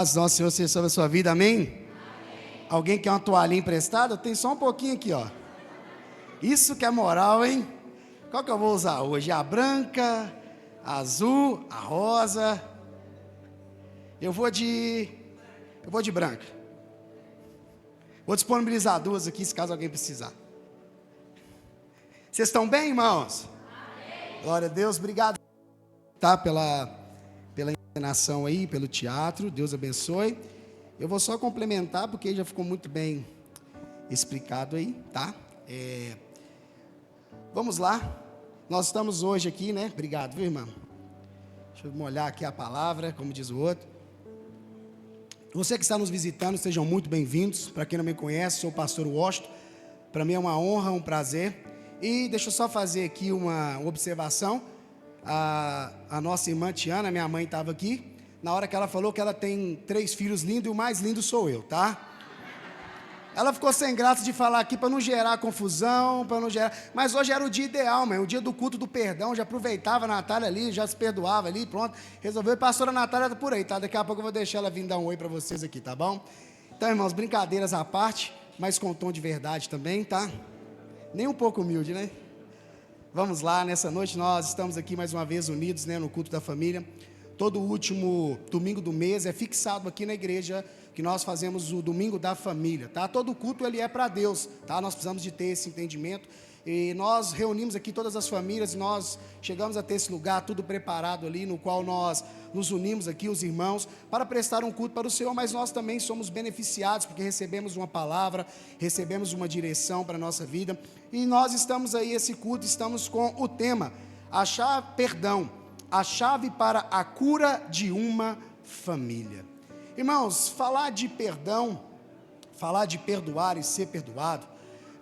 Nosso Senhor seja sobre a sua vida, amém? Amém? Alguém quer uma toalhinha emprestada? Tem só um pouquinho aqui, ó. Isso que é moral, hein? Qual que eu vou usar hoje? A branca, a azul, a rosa. Eu vou de branca. Vou disponibilizar duas aqui, se caso alguém precisar. Vocês estão bem, irmãos? Amém. Glória a Deus, obrigado, tá, pela encenação aí, pelo teatro, Deus abençoe. Eu vou só complementar, porque já ficou muito bem explicado aí, tá? Vamos lá, nós estamos hoje aqui, né? Obrigado, viu, irmão? Deixa eu molhar aqui a palavra, como diz o outro. Você que está nos visitando, sejam muito bem-vindos. Para quem não me conhece, sou o pastor Washington. Para mim é uma honra, um prazer. E deixa eu só fazer aqui uma observação. A nossa irmã Tiana, minha mãe, estava aqui. Na hora que ela falou que ela tem 3 filhos lindos, e o mais lindo sou eu, tá? Ela ficou sem graça de falar aqui para não gerar confusão, mas hoje era o dia ideal, mãe, o dia do culto do perdão. Já aproveitava a Natália ali, já se perdoava ali, pronto, resolveu. E a pastora Natália está por aí, tá? Daqui a pouco eu vou deixar ela vir dar um oi para vocês aqui, tá bom? Então, irmãos, brincadeiras à parte, mas com tom de verdade também, tá? Nem um pouco humilde, né? Vamos lá, nessa noite nós estamos aqui mais uma vez unidos, né, no culto da família. Todo último domingo do mês é fixado aqui na igreja que nós fazemos o domingo da família, tá? Todo culto ele é para Deus, tá? Nós precisamos de ter esse entendimento e nós reunimos aqui todas as famílias e nós chegamos a ter esse lugar tudo preparado ali, no qual nós nos unimos aqui, os irmãos, para prestar um culto para o Senhor, mas nós também somos beneficiados, porque recebemos uma palavra, recebemos uma direção para a nossa vida, e nós estamos aí, esse culto, estamos com o tema, a chave para a cura de uma família. Irmãos, falar de perdão, falar de perdoar e ser perdoado,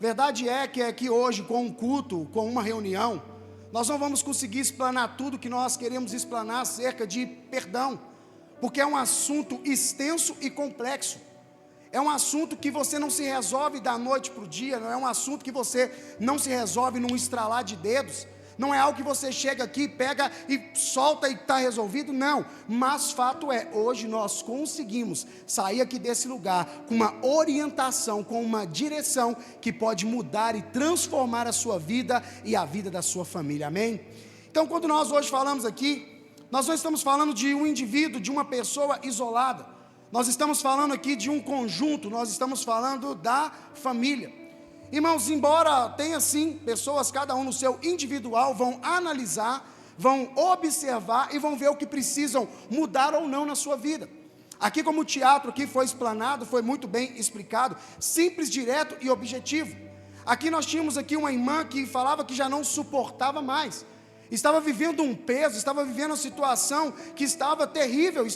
verdade é que aqui hoje, com um culto, com uma reunião, nós não vamos conseguir explanar tudo que nós queremos explanar acerca de perdão, porque é um assunto extenso e complexo. É um assunto que você não se resolve da noite para o dia, não é um assunto que você não se resolve num estralar de dedos, não é algo que você chega aqui, pega e solta e está resolvido, não. Mas fato é, hoje nós conseguimos sair aqui desse lugar com uma orientação, com uma direção que pode mudar e transformar a sua vida e a vida da sua família, amém? Então, quando nós hoje falamos aqui, nós não estamos falando de um indivíduo, de uma pessoa isolada. Nós estamos falando aqui de um conjunto, nós estamos falando da família. Irmãos, embora tenha sim pessoas, cada um no seu individual, vão analisar, vão observar e vão ver o que precisam mudar ou não na sua vida. Aqui, como o teatro aqui foi explanado, foi muito bem explicado, simples, direto e objetivo. Aqui nós tínhamos aqui uma irmã que falava que já não suportava mais, estava vivendo um peso, estava vivendo uma situação que estava terrível,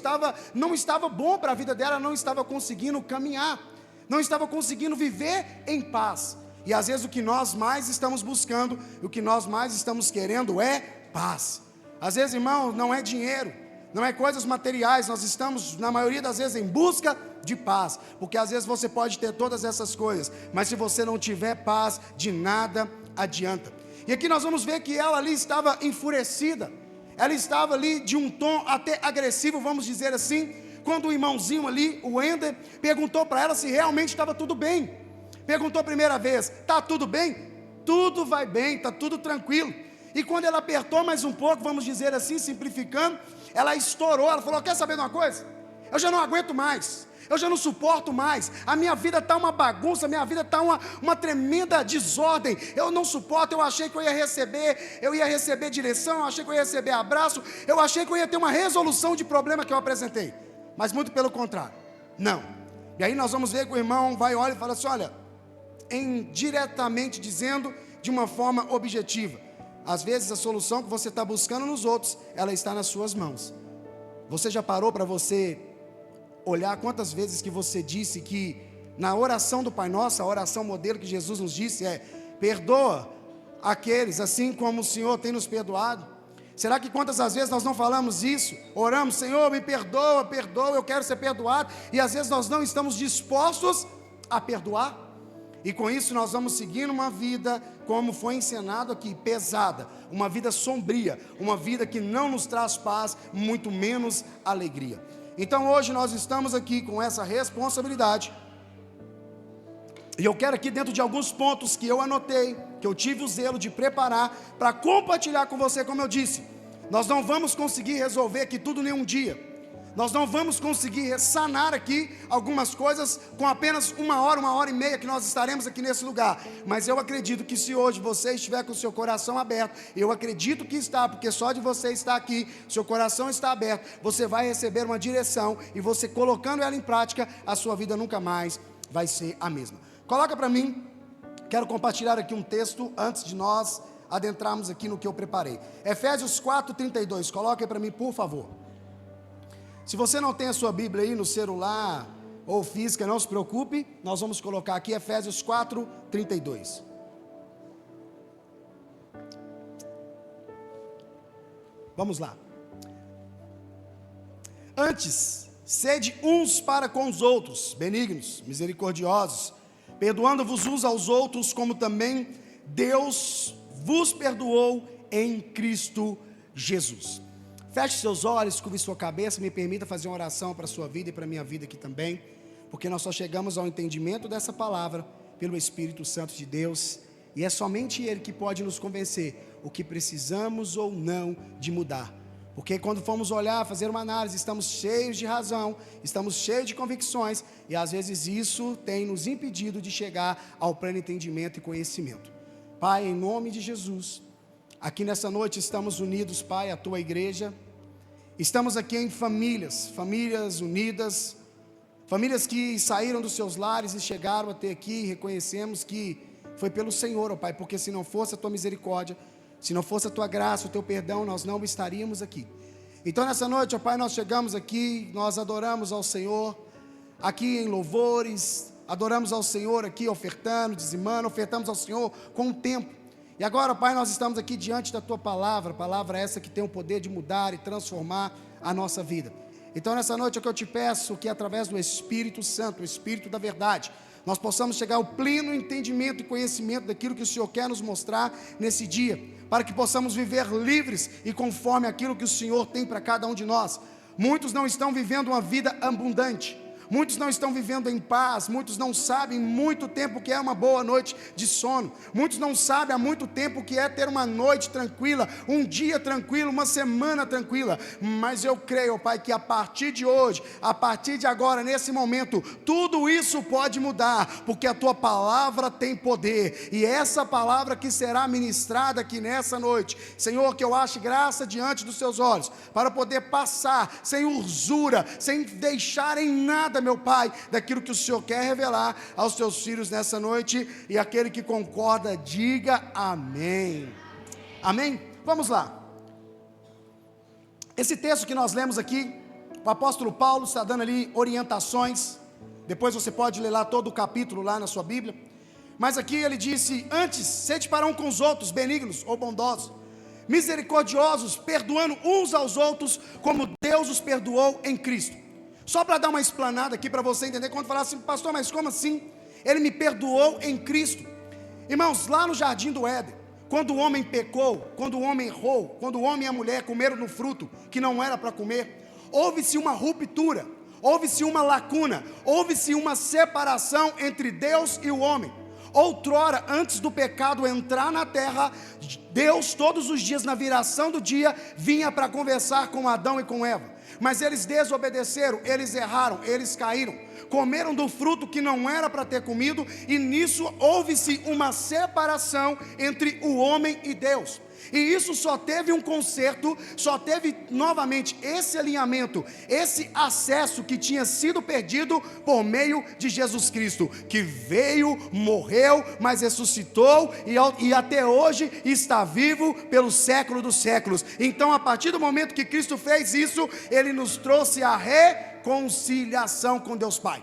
não estava bom para a vida dela, não estava conseguindo caminhar, não estava conseguindo viver em paz. E às vezes o que nós mais estamos buscando, o que nós mais estamos querendo é paz. Às vezes, irmão, não é dinheiro, não é coisas materiais, nós estamos na maioria das vezes em busca de paz, porque às vezes você pode ter todas essas coisas, mas se você não tiver paz, de nada adianta. E aqui nós vamos ver que ela ali estava enfurecida, ela estava ali de um tom até agressivo, vamos dizer assim, quando o irmãozinho ali, o Wender, perguntou para ela se realmente estava tudo bem. Perguntou a primeira vez, está tudo bem? Tudo vai bem, está tudo tranquilo. E quando ela apertou mais um pouco, vamos dizer assim, simplificando, ela estourou, ela falou, quer saber de uma coisa? Eu já não aguento mais, eu já não suporto mais, a minha vida está uma bagunça, a minha vida está uma tremenda desordem, eu não suporto, eu achei que eu ia receber direção, eu achei que eu ia receber abraço, eu achei que eu ia ter uma resolução de problema que eu apresentei, mas muito pelo contrário, não. E aí nós vamos ver que o irmão vai, olha e fala assim, olha, indiretamente dizendo, de uma forma objetiva, às vezes a solução que você está buscando nos outros, ela está nas suas mãos. Você já parou para você olhar quantas vezes que você disse que na oração do Pai Nosso, a oração modelo que Jesus nos disse é, perdoa aqueles assim como o Senhor tem nos perdoado? Será que quantas as vezes nós não falamos isso? Oramos, Senhor, me perdoa, eu quero ser perdoado, e às vezes nós não estamos dispostos a perdoar? E com isso nós vamos seguindo uma vida, como foi ensinado aqui, pesada, uma vida sombria, uma vida que não nos traz paz, muito menos alegria. Então hoje nós estamos aqui com essa responsabilidade, e eu quero aqui, dentro de alguns pontos que eu anotei, que eu tive o zelo de preparar para compartilhar com você. Como eu disse, nós não vamos conseguir resolver aqui tudo em um dia. Nós não vamos conseguir sanar aqui algumas coisas com apenas 1 hora, 1 hora e meia que nós estaremos aqui nesse lugar. Mas eu acredito que se hoje você estiver com o seu coração aberto, eu acredito que está, porque só de você estar aqui, seu coração está aberto, você vai receber uma direção, e você colocando ela em prática, a sua vida nunca mais vai ser a mesma. Coloca para mim, quero compartilhar aqui um texto antes de nós adentrarmos aqui no que eu preparei. Efésios 4:32, coloca aí para mim, por favor. Se você não tem a sua Bíblia aí no celular ou física, não se preocupe, nós vamos colocar aqui Efésios 4:32. Vamos lá. Antes, sede uns para com os outros, benignos, misericordiosos, perdoando-vos uns aos outros, como também Deus vos perdoou em Cristo Jesus. Feche seus olhos, curve sua cabeça, me permita fazer uma oração para a sua vida e para a minha vida aqui também, porque nós só chegamos ao entendimento dessa palavra pelo Espírito Santo de Deus, e é somente Ele que pode nos convencer o que precisamos ou não de mudar. Porque quando formos olhar, fazer uma análise, estamos cheios de razão, estamos cheios de convicções, e às vezes isso tem nos impedido de chegar ao pleno entendimento e conhecimento. Pai, em nome de Jesus, aqui nessa noite estamos unidos, Pai, a Tua igreja, estamos aqui em famílias unidas, famílias que saíram dos seus lares e chegaram até aqui, e reconhecemos que foi pelo Senhor, ó Pai, porque se não fosse a Tua misericórdia, se não fosse a Tua graça, o Teu perdão, nós não estaríamos aqui. Então nessa noite, ó Pai, nós chegamos aqui, nós adoramos ao Senhor, aqui em louvores, adoramos ao Senhor aqui ofertando, dizimando, ofertamos ao Senhor com o tempo. E agora, Pai, nós estamos aqui diante da Tua palavra essa que tem o poder de mudar e transformar a nossa vida. Então nessa noite é que eu te peço que através do Espírito Santo, o Espírito da verdade, nós possamos chegar ao pleno entendimento e conhecimento daquilo que o Senhor quer nos mostrar nesse dia, para que possamos viver livres e conforme aquilo que o Senhor tem para cada um de nós. Muitos não estão vivendo uma vida abundante, muitos não estão vivendo em paz, muitos não sabem muito tempo o que é uma boa noite de sono, muitos não sabem há muito tempo o que é ter uma noite tranquila, um dia tranquilo, uma semana tranquila, mas eu creio, Pai, que a partir de hoje, a partir de agora, nesse momento, tudo isso pode mudar, porque a Tua palavra tem poder, e essa palavra que será ministrada aqui nessa noite, Senhor, que eu ache graça diante dos Seus olhos, para poder passar sem usura, sem deixar em nada, meu Pai, daquilo que o Senhor quer revelar aos Teus filhos nessa noite, e aquele que concorda, diga amém. Amém? Vamos lá. Esse texto que nós lemos aqui, o apóstolo Paulo está dando ali orientações, depois você pode ler lá todo o capítulo lá na sua Bíblia, mas aqui ele disse: antes, sede para um com os outros, benignos ou bondosos, misericordiosos, perdoando uns aos outros, como Deus os perdoou em Cristo. Só para dar uma explanada aqui para você entender, quando falar assim, pastor, mas como assim? Ele me perdoou em Cristo. Irmãos, lá no jardim do Éden, quando o homem pecou, quando o homem errou, quando o homem e a mulher comeram no fruto que não era para comer, houve-se uma ruptura, houve-se uma lacuna, houve-se uma separação entre Deus e o homem. Outrora, antes do pecado entrar na terra, Deus todos os dias, na viração do dia, vinha para conversar com Adão e com Eva. Mas eles desobedeceram, eles erraram, eles caíram, comeram do fruto que não era para ter comido, e nisso houve-se uma separação entre o homem e Deus. E isso só teve um conserto, só teve novamente esse alinhamento, esse acesso que tinha sido perdido por meio de Jesus Cristo, que veio, morreu, mas ressuscitou e até hoje está vivo pelo século dos séculos. Então, a partir do momento que Cristo fez isso, Ele nos trouxe a reconciliação com Deus Pai.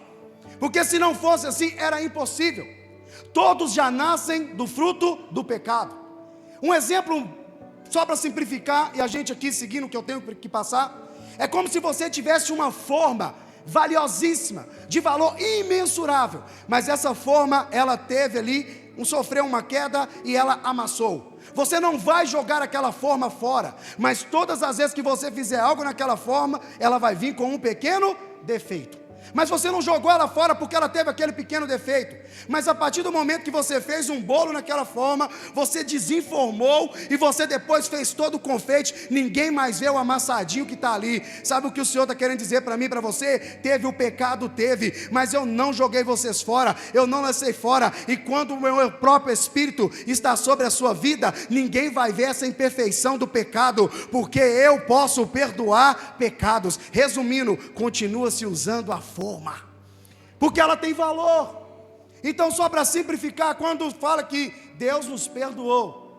Porque se não fosse assim, era impossível. Todos já nascem do fruto do pecado. Um exemplo, só para simplificar, e a gente aqui seguindo o que eu tenho que passar, é como se você tivesse uma forma valiosíssima, de valor imensurável, mas essa forma, ela teve ali, sofreu uma queda e ela amassou. Você não vai jogar aquela forma fora, mas todas as vezes que você fizer algo naquela forma, ela vai vir com um pequeno defeito. Mas você não jogou ela fora porque ela teve aquele pequeno defeito. Mas a partir do momento que você fez um bolo naquela forma, você desenformou e você depois fez todo o confeite, ninguém mais vê o amassadinho que está ali. Sabe o que o Senhor está querendo dizer para mim e para você? Teve o pecado, teve, mas eu não joguei vocês fora, eu não lancei fora. E quando o meu próprio Espírito está sobre a sua vida, ninguém vai ver essa imperfeição do pecado, porque eu posso perdoar pecados. Resumindo, continua se usando a forma, porque ela tem valor. Então, só para simplificar, quando fala que Deus nos perdoou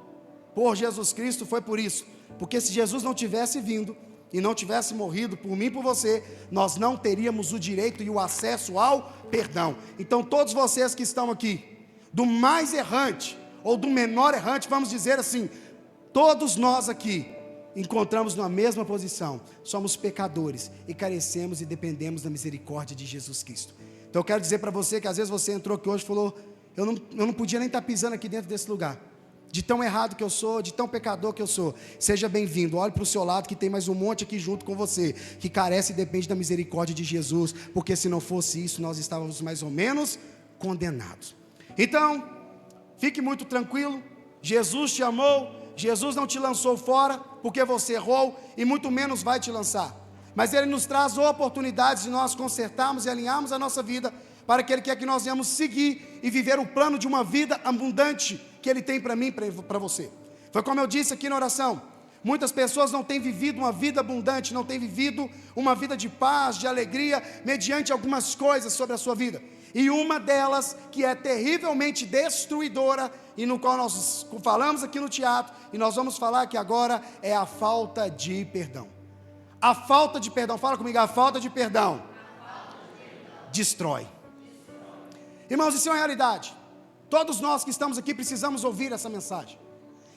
por Jesus Cristo, foi por isso, porque se Jesus não tivesse vindo e não tivesse morrido por mim e por você, nós não teríamos o direito e o acesso ao perdão. Então, todos vocês que estão aqui, do mais errante ou do menor errante, vamos dizer assim, todos nós aqui encontramos na mesma posição, somos pecadores e carecemos e dependemos da misericórdia de Jesus Cristo. Então eu quero dizer para você que às vezes você entrou aqui hoje e falou, eu não podia nem estar pisando aqui dentro desse lugar, de tão errado que eu sou, de tão pecador que eu sou. Seja bem-vindo, olhe para o seu lado que tem mais um monte aqui junto com você, que carece e depende da misericórdia de Jesus, porque se não fosse isso, nós estávamos mais ou menos condenados. Então, fique muito tranquilo, Jesus te amou, Jesus não te lançou fora porque você errou e muito menos vai te lançar, mas Ele nos traz oportunidades de nós consertarmos e alinharmos a nossa vida para que Ele quer que nós venhamos seguir e viver o plano de uma vida abundante que Ele tem para mim e para você. Foi como eu disse aqui na oração, muitas pessoas não têm vivido uma vida abundante, não têm vivido uma vida de paz, de alegria, mediante algumas coisas sobre a sua vida. E uma delas, que é terrivelmente destruidora, e no qual nós falamos aqui no teatro, e nós vamos falar aqui agora, é a falta de perdão. A falta de perdão, fala comigo, a falta de perdão destrói. Irmãos, isso é uma realidade. Todos nós que estamos aqui precisamos ouvir essa mensagem.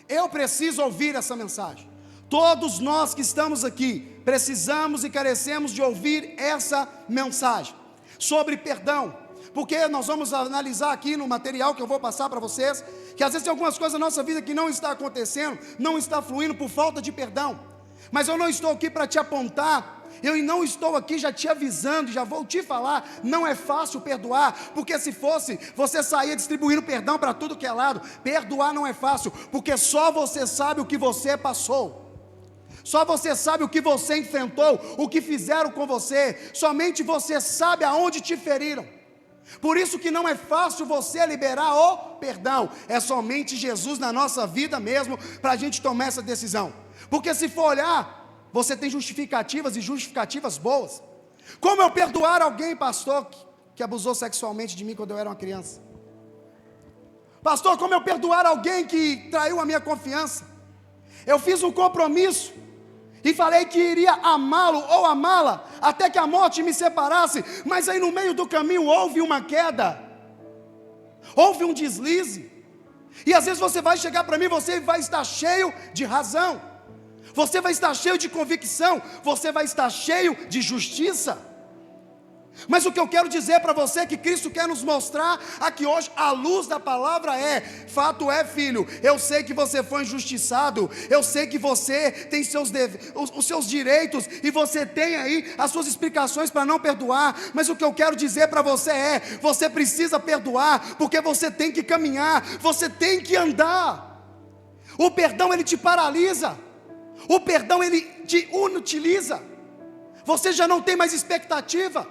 Eu preciso ouvir essa mensagem. Todos nós que estamos aqui precisamos e carecemos de ouvir essa mensagem sobre perdão. Porque nós vamos analisar aqui no material que eu vou passar para vocês, que às vezes tem algumas coisas na nossa vida que não está acontecendo, não está fluindo por falta de perdão. Mas eu não estou aqui para te apontar, eu não estou aqui já te avisando, já vou te falar, não é fácil perdoar, porque se fosse, você saía distribuindo perdão para tudo que é lado. Perdoar não é fácil, porque só você sabe o que você passou. Só você sabe o que você enfrentou, o que fizeram com você, somente você sabe aonde te feriram. Por isso que não é fácil você liberar o perdão, é somente Jesus na nossa vida mesmo, para a gente tomar essa decisão. Porque se for olhar, você tem justificativas e justificativas boas. Como eu perdoar alguém, pastor, que abusou sexualmente de mim quando eu era uma criança? Pastor, como eu perdoar alguém que traiu a minha confiança? Eu fiz um compromisso e falei que iria amá-lo ou amá-la até que a morte me separasse, mas aí no meio do caminho houve uma queda, houve um deslize, e às vezes você vai chegar para mim, você vai estar cheio de razão, você vai estar cheio de convicção, você vai estar cheio de justiça. Mas o que eu quero dizer para você é que Cristo quer nos mostrar aqui hoje, a luz da palavra fato é, filho, eu sei que você foi injustiçado, eu sei que você tem os seus direitos, e você tem aí as suas explicações para não perdoar, mas o que eu quero dizer para você você precisa perdoar, porque você tem que caminhar, você tem que andar. O perdão ele te paralisa, o perdão ele te inutiliza, você já não tem mais expectativa.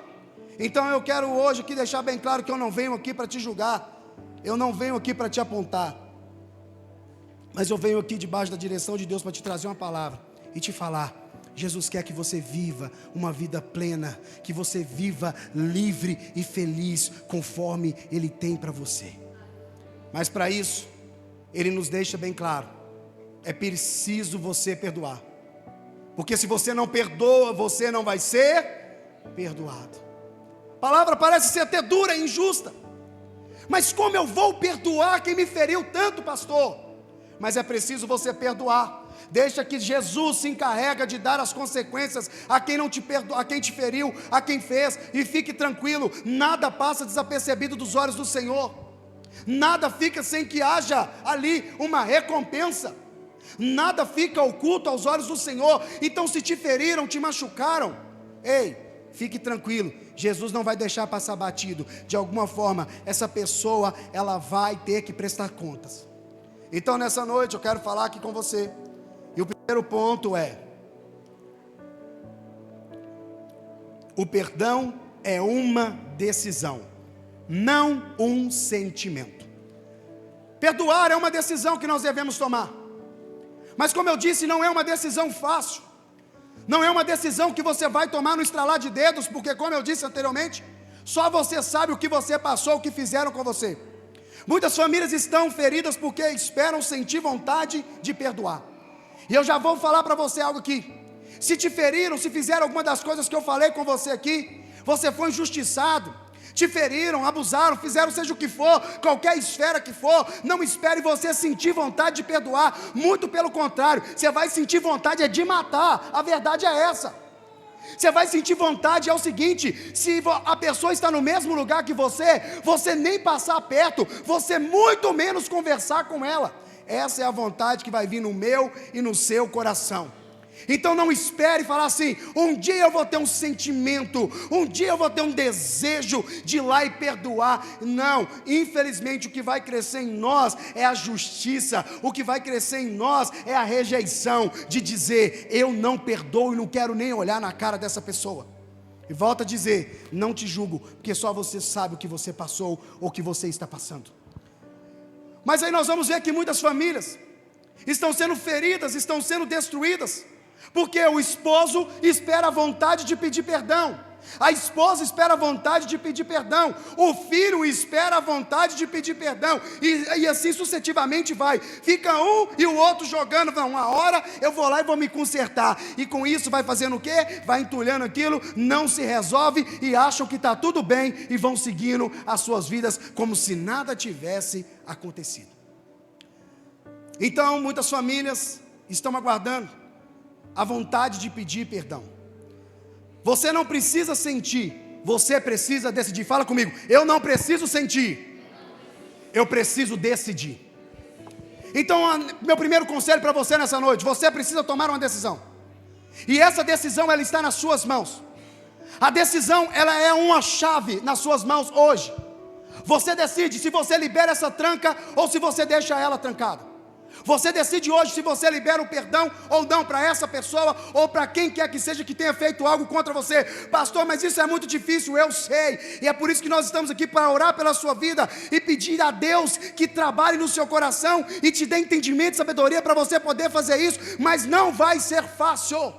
Então eu quero hoje aqui deixar bem claro que eu não venho aqui para te julgar, eu não venho aqui para te apontar, mas eu venho aqui debaixo da direção de Deus para te trazer uma palavra e te falar: Jesus quer que você viva uma vida plena, que você viva livre e feliz conforme Ele tem para você. Mas para isso, Ele nos deixa bem claro, é preciso você perdoar, porque se você não perdoa, você não vai ser perdoado. A palavra parece ser até dura e injusta, mas como eu vou perdoar quem me feriu tanto, pastor? Mas é preciso você perdoar. Deixa que Jesus se encarrega de dar as consequências a quem não te perdoou, a quem te feriu, a quem fez, e fique tranquilo, nada passa desapercebido dos olhos do Senhor. Nada fica sem que haja ali uma recompensa. Nada fica oculto aos olhos do Senhor. Então, se te feriram, te machucaram, ei, fique tranquilo, Jesus não vai deixar passar batido. De alguma forma, essa pessoa, ela vai ter que prestar contas. Então, nessa noite, eu quero falar aqui com você. E o primeiro ponto é: o perdão é uma decisão, não um sentimento. Perdoar é uma decisão que nós devemos tomar. Mas como eu disse, não é uma decisão fácil. Não é uma decisão que você vai tomar no estralar de dedos, porque como eu disse anteriormente, só você sabe o que você passou, o que fizeram com você. Muitas famílias estão feridas porque esperam sentir vontade de perdoar. E eu já vou falar para você algo aqui. Se te feriram, se fizeram alguma das coisas que eu falei com você aqui, você foi injustiçado, te feriram, abusaram, fizeram seja o que for, qualquer esfera que for, não espere você sentir vontade de perdoar, muito pelo contrário, você vai sentir vontade de matar, a verdade é essa. Você vai sentir vontade, é o seguinte: se a pessoa está no mesmo lugar que você nem passar perto, você muito menos conversar com ela. Essa é a vontade que vai vir no meu e no seu coração. Então não espere falar assim: um dia eu vou ter um sentimento, um dia eu vou ter um desejo de ir lá e perdoar. Não, infelizmente o que vai crescer em nós é a justiça, o que vai crescer em nós é a rejeição, de dizer: eu não perdoo e não quero nem olhar na cara dessa pessoa. E volto a dizer, não te julgo, porque só você sabe o que você passou ou o que você está passando. Mas aí nós vamos ver que muitas famílias estão sendo feridas, estão sendo destruídas, porque o esposo espera a vontade de pedir perdão, a esposa espera a vontade de pedir perdão, o filho espera a vontade de pedir perdão, e assim sucessivamente vai, fica um e o outro jogando. Não, uma hora eu vou lá e vou me consertar, e com isso vai fazendo o quê? Vai entulhando aquilo, não se resolve, e acham que está tudo bem, e vão seguindo as suas vidas, como se nada tivesse acontecido. Então muitas famílias estão aguardando a vontade de pedir perdão. Você não precisa sentir, você precisa decidir. Fala comigo: eu não preciso sentir, eu preciso decidir. Então meu primeiro conselho para você nessa noite: você precisa tomar uma decisão, e essa decisão ela está nas suas mãos. A decisão ela é uma chave nas suas mãos hoje. Você decide se você libera essa tranca ou se você deixa ela trancada. Você decide hoje se você libera o perdão ou não para essa pessoa, ou para quem quer que seja que tenha feito algo contra você. Pastor, mas isso é muito difícil, eu sei, e é por isso que nós estamos aqui, para orar pela sua vida e pedir a Deus que trabalhe no seu coração e te dê entendimento e sabedoria para você poder fazer isso, mas não vai ser fácil.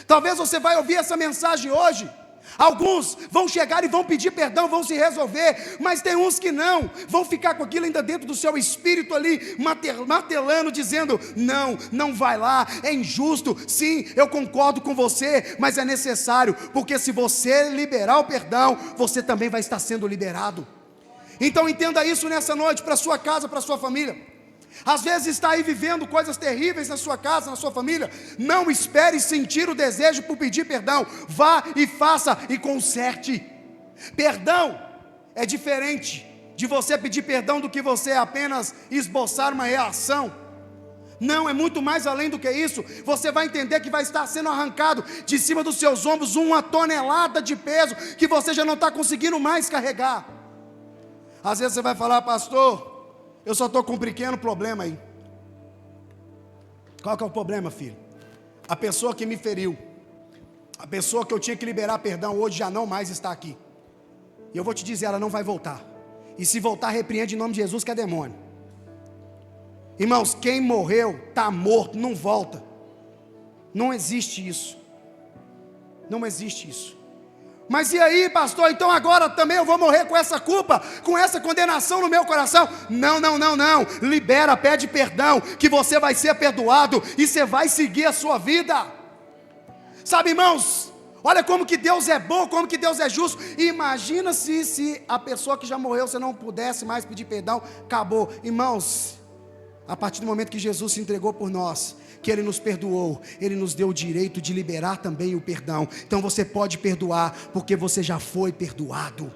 Talvez você vai ouvir essa mensagem hoje, alguns vão chegar e vão pedir perdão, vão se resolver, mas tem uns que não, vão ficar com aquilo ainda dentro do seu espírito ali, martelando, dizendo: não vai lá, é injusto. Sim, eu concordo com você, mas é necessário, porque se você liberar o perdão, você também vai estar sendo liberado. Então entenda isso nessa noite, para sua casa, para sua família. Às vezes está aí vivendo coisas terríveis na sua casa, na sua família. Não espere sentir o desejo por pedir perdão. Vá e faça e conserte. Perdão é diferente de você pedir perdão do que você apenas esboçar uma reação. Não, é muito mais além do que isso. Você vai entender que vai estar sendo arrancado de cima dos seus ombros uma tonelada de peso que você já não está conseguindo mais carregar. Às vezes você vai falar: pastor, eu só estou com um pequeno problema aí. Qual que é o problema, filho? A pessoa que me feriu, a pessoa que eu tinha que liberar perdão, hoje já não mais está aqui. E eu vou te dizer, ela não vai voltar. E se voltar, repreende em nome de Jesus, que é demônio. Irmãos, quem morreu, está morto, não volta. Não existe isso. Não existe isso. Mas e aí, pastor, então agora também eu vou morrer com essa culpa, com essa condenação no meu coração? Não, libera, pede perdão, que você vai ser perdoado, e você vai seguir a sua vida. Sabe, irmãos, olha como que Deus é bom, como que Deus é justo. Imagina se a pessoa que já morreu, você não pudesse mais pedir perdão, acabou. Irmãos, a partir do momento que Jesus se entregou por nós, que Ele nos perdoou, Ele nos deu o direito de liberar também o perdão. Então você pode perdoar, porque você já foi perdoado.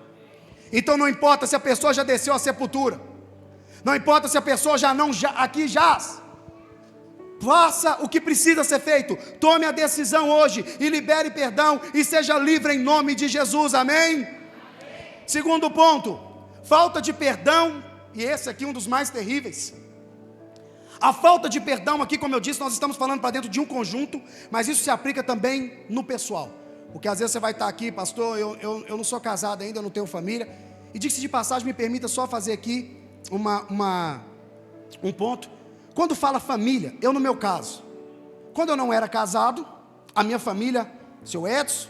Então não importa se a pessoa já desceu à sepultura, Não importa se a pessoa aqui jaz. Faça o que precisa ser feito. Tome a decisão hoje e libere perdão e seja livre em nome de Jesus. Amém? Segundo ponto, falta de perdão, e esse aqui é um dos mais terríveis. A falta de perdão aqui, como eu disse, nós estamos falando para dentro de um conjunto, mas isso se aplica também no pessoal. Porque às vezes você vai estar aqui, pastor, eu não sou casado ainda, eu não tenho família. E diga-se de passagem, me permita só fazer aqui um ponto. Quando fala família, eu no meu caso, quando eu não era casado, a minha família, seu Edson,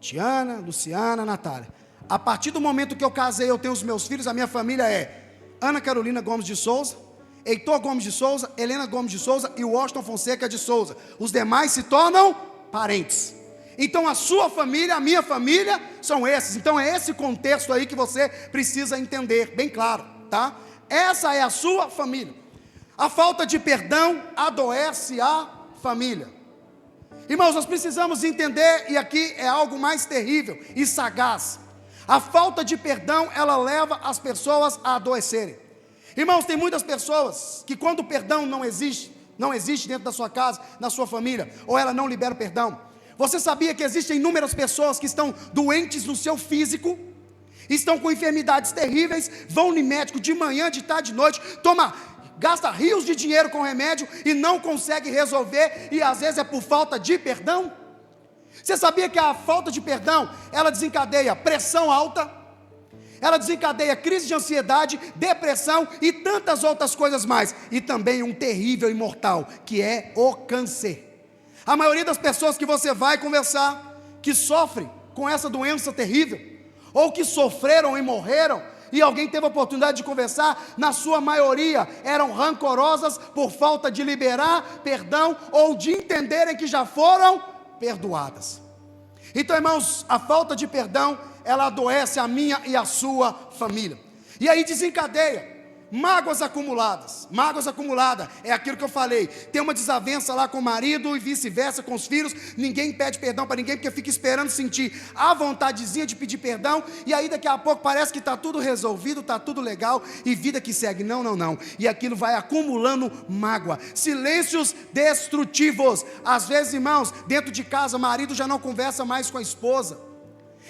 Tiana, Luciana, Natália. A partir do momento que eu casei, eu tenho os meus filhos, a minha família é Ana Carolina Gomes de Souza, Heitor Gomes de Souza, Helena Gomes de Souza e Washington Fonseca de Souza. Os demais se tornam parentes. Então a sua família, a minha família, são esses. Então é esse contexto aí que você precisa entender, bem claro, tá? Essa é a sua família. A falta de perdão adoece a família. Irmãos, nós precisamos entender, e aqui é algo mais terrível e sagaz. A falta de perdão, ela leva as pessoas a adoecerem. Irmãos, tem muitas pessoas que quando o perdão não existe dentro da sua casa, na sua família, ou ela não libera o perdão. Você sabia que existem inúmeras pessoas que estão doentes no seu físico, estão com enfermidades terríveis, vão no médico de manhã, de tarde, de noite, gasta rios de dinheiro com remédio e não consegue resolver, e às vezes é por falta de perdão? Você sabia que a falta de perdão, ela desencadeia pressão alta, ela desencadeia crise de ansiedade, depressão e tantas outras coisas mais, e também um terrível e mortal, que é o câncer. A maioria das pessoas que você vai conversar, que sofrem com essa doença terrível, ou que sofreram e morreram, e alguém teve a oportunidade de conversar, na sua maioria eram rancorosas por falta de liberar perdão, ou de entenderem que já foram perdoadas. Então, irmãos, a falta de perdão, ela adoece a minha e a sua família, e aí desencadeia mágoas acumuladas. Mágoas acumuladas é aquilo que eu falei, tem uma desavença lá com o marido e vice-versa com os filhos, ninguém pede perdão para ninguém, porque fica esperando sentir a vontadezinha de pedir perdão, e aí daqui a pouco parece que está tudo resolvido, está tudo legal, e vida que segue, não, e aquilo vai acumulando mágoa, silêncios destrutivos. Às vezes, irmãos, dentro de casa, marido já não conversa mais com a esposa,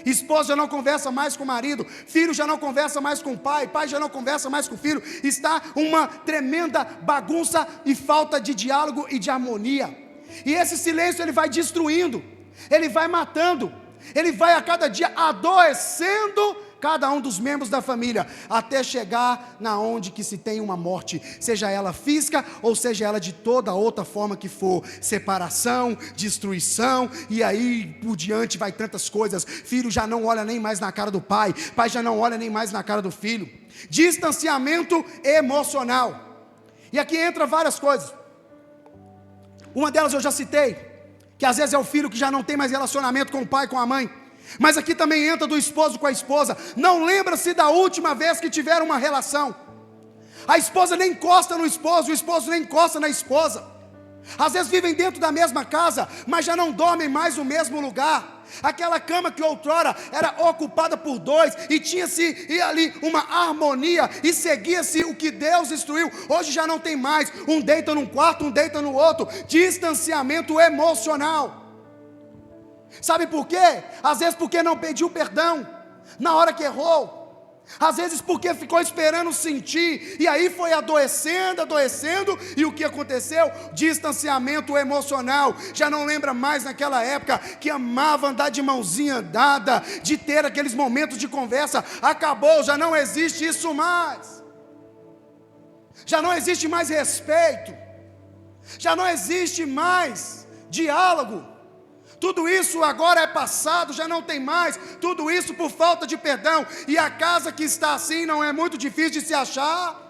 esposa já não conversa mais com o marido, filho já não conversa mais com o pai, pai já não conversa mais com o filho, está uma tremenda bagunça e falta de diálogo e de harmonia, e esse silêncio ele vai destruindo, ele vai matando, ele vai a cada dia adoecendo cada um dos membros da família, até chegar na onde que se tem uma morte, seja ela física, ou seja ela de toda outra forma que for, separação, destruição, e aí por diante vai tantas coisas, filho já não olha nem mais na cara do pai, pai já não olha nem mais na cara do filho, distanciamento emocional, e aqui entra várias coisas, uma delas eu já citei, que às vezes é o filho que já não tem mais relacionamento com o pai, com a mãe, mas aqui também entra do esposo com a esposa, não lembra-se da última vez que tiveram uma relação, a esposa nem encosta no esposo, o esposo nem encosta na esposa, às vezes vivem dentro da mesma casa, mas já não dormem mais no mesmo lugar, aquela cama que outrora era ocupada por dois, e tinha-se ali uma harmonia, e seguia-se o que Deus instruiu, hoje já não tem mais, um deita num quarto, um deita no outro, distanciamento emocional. Sabe por quê? Às vezes porque não pediu perdão na hora que errou, às vezes porque ficou esperando sentir, e aí foi adoecendo, e o que aconteceu? Distanciamento emocional, já não lembra mais naquela época, que amava andar de mãozinha dada, de ter aqueles momentos de conversa, acabou, já não existe isso mais, já não existe mais respeito, já não existe mais diálogo, tudo isso agora é passado, já não tem mais, tudo isso por falta de perdão, e a casa que está assim não é muito difícil de se achar.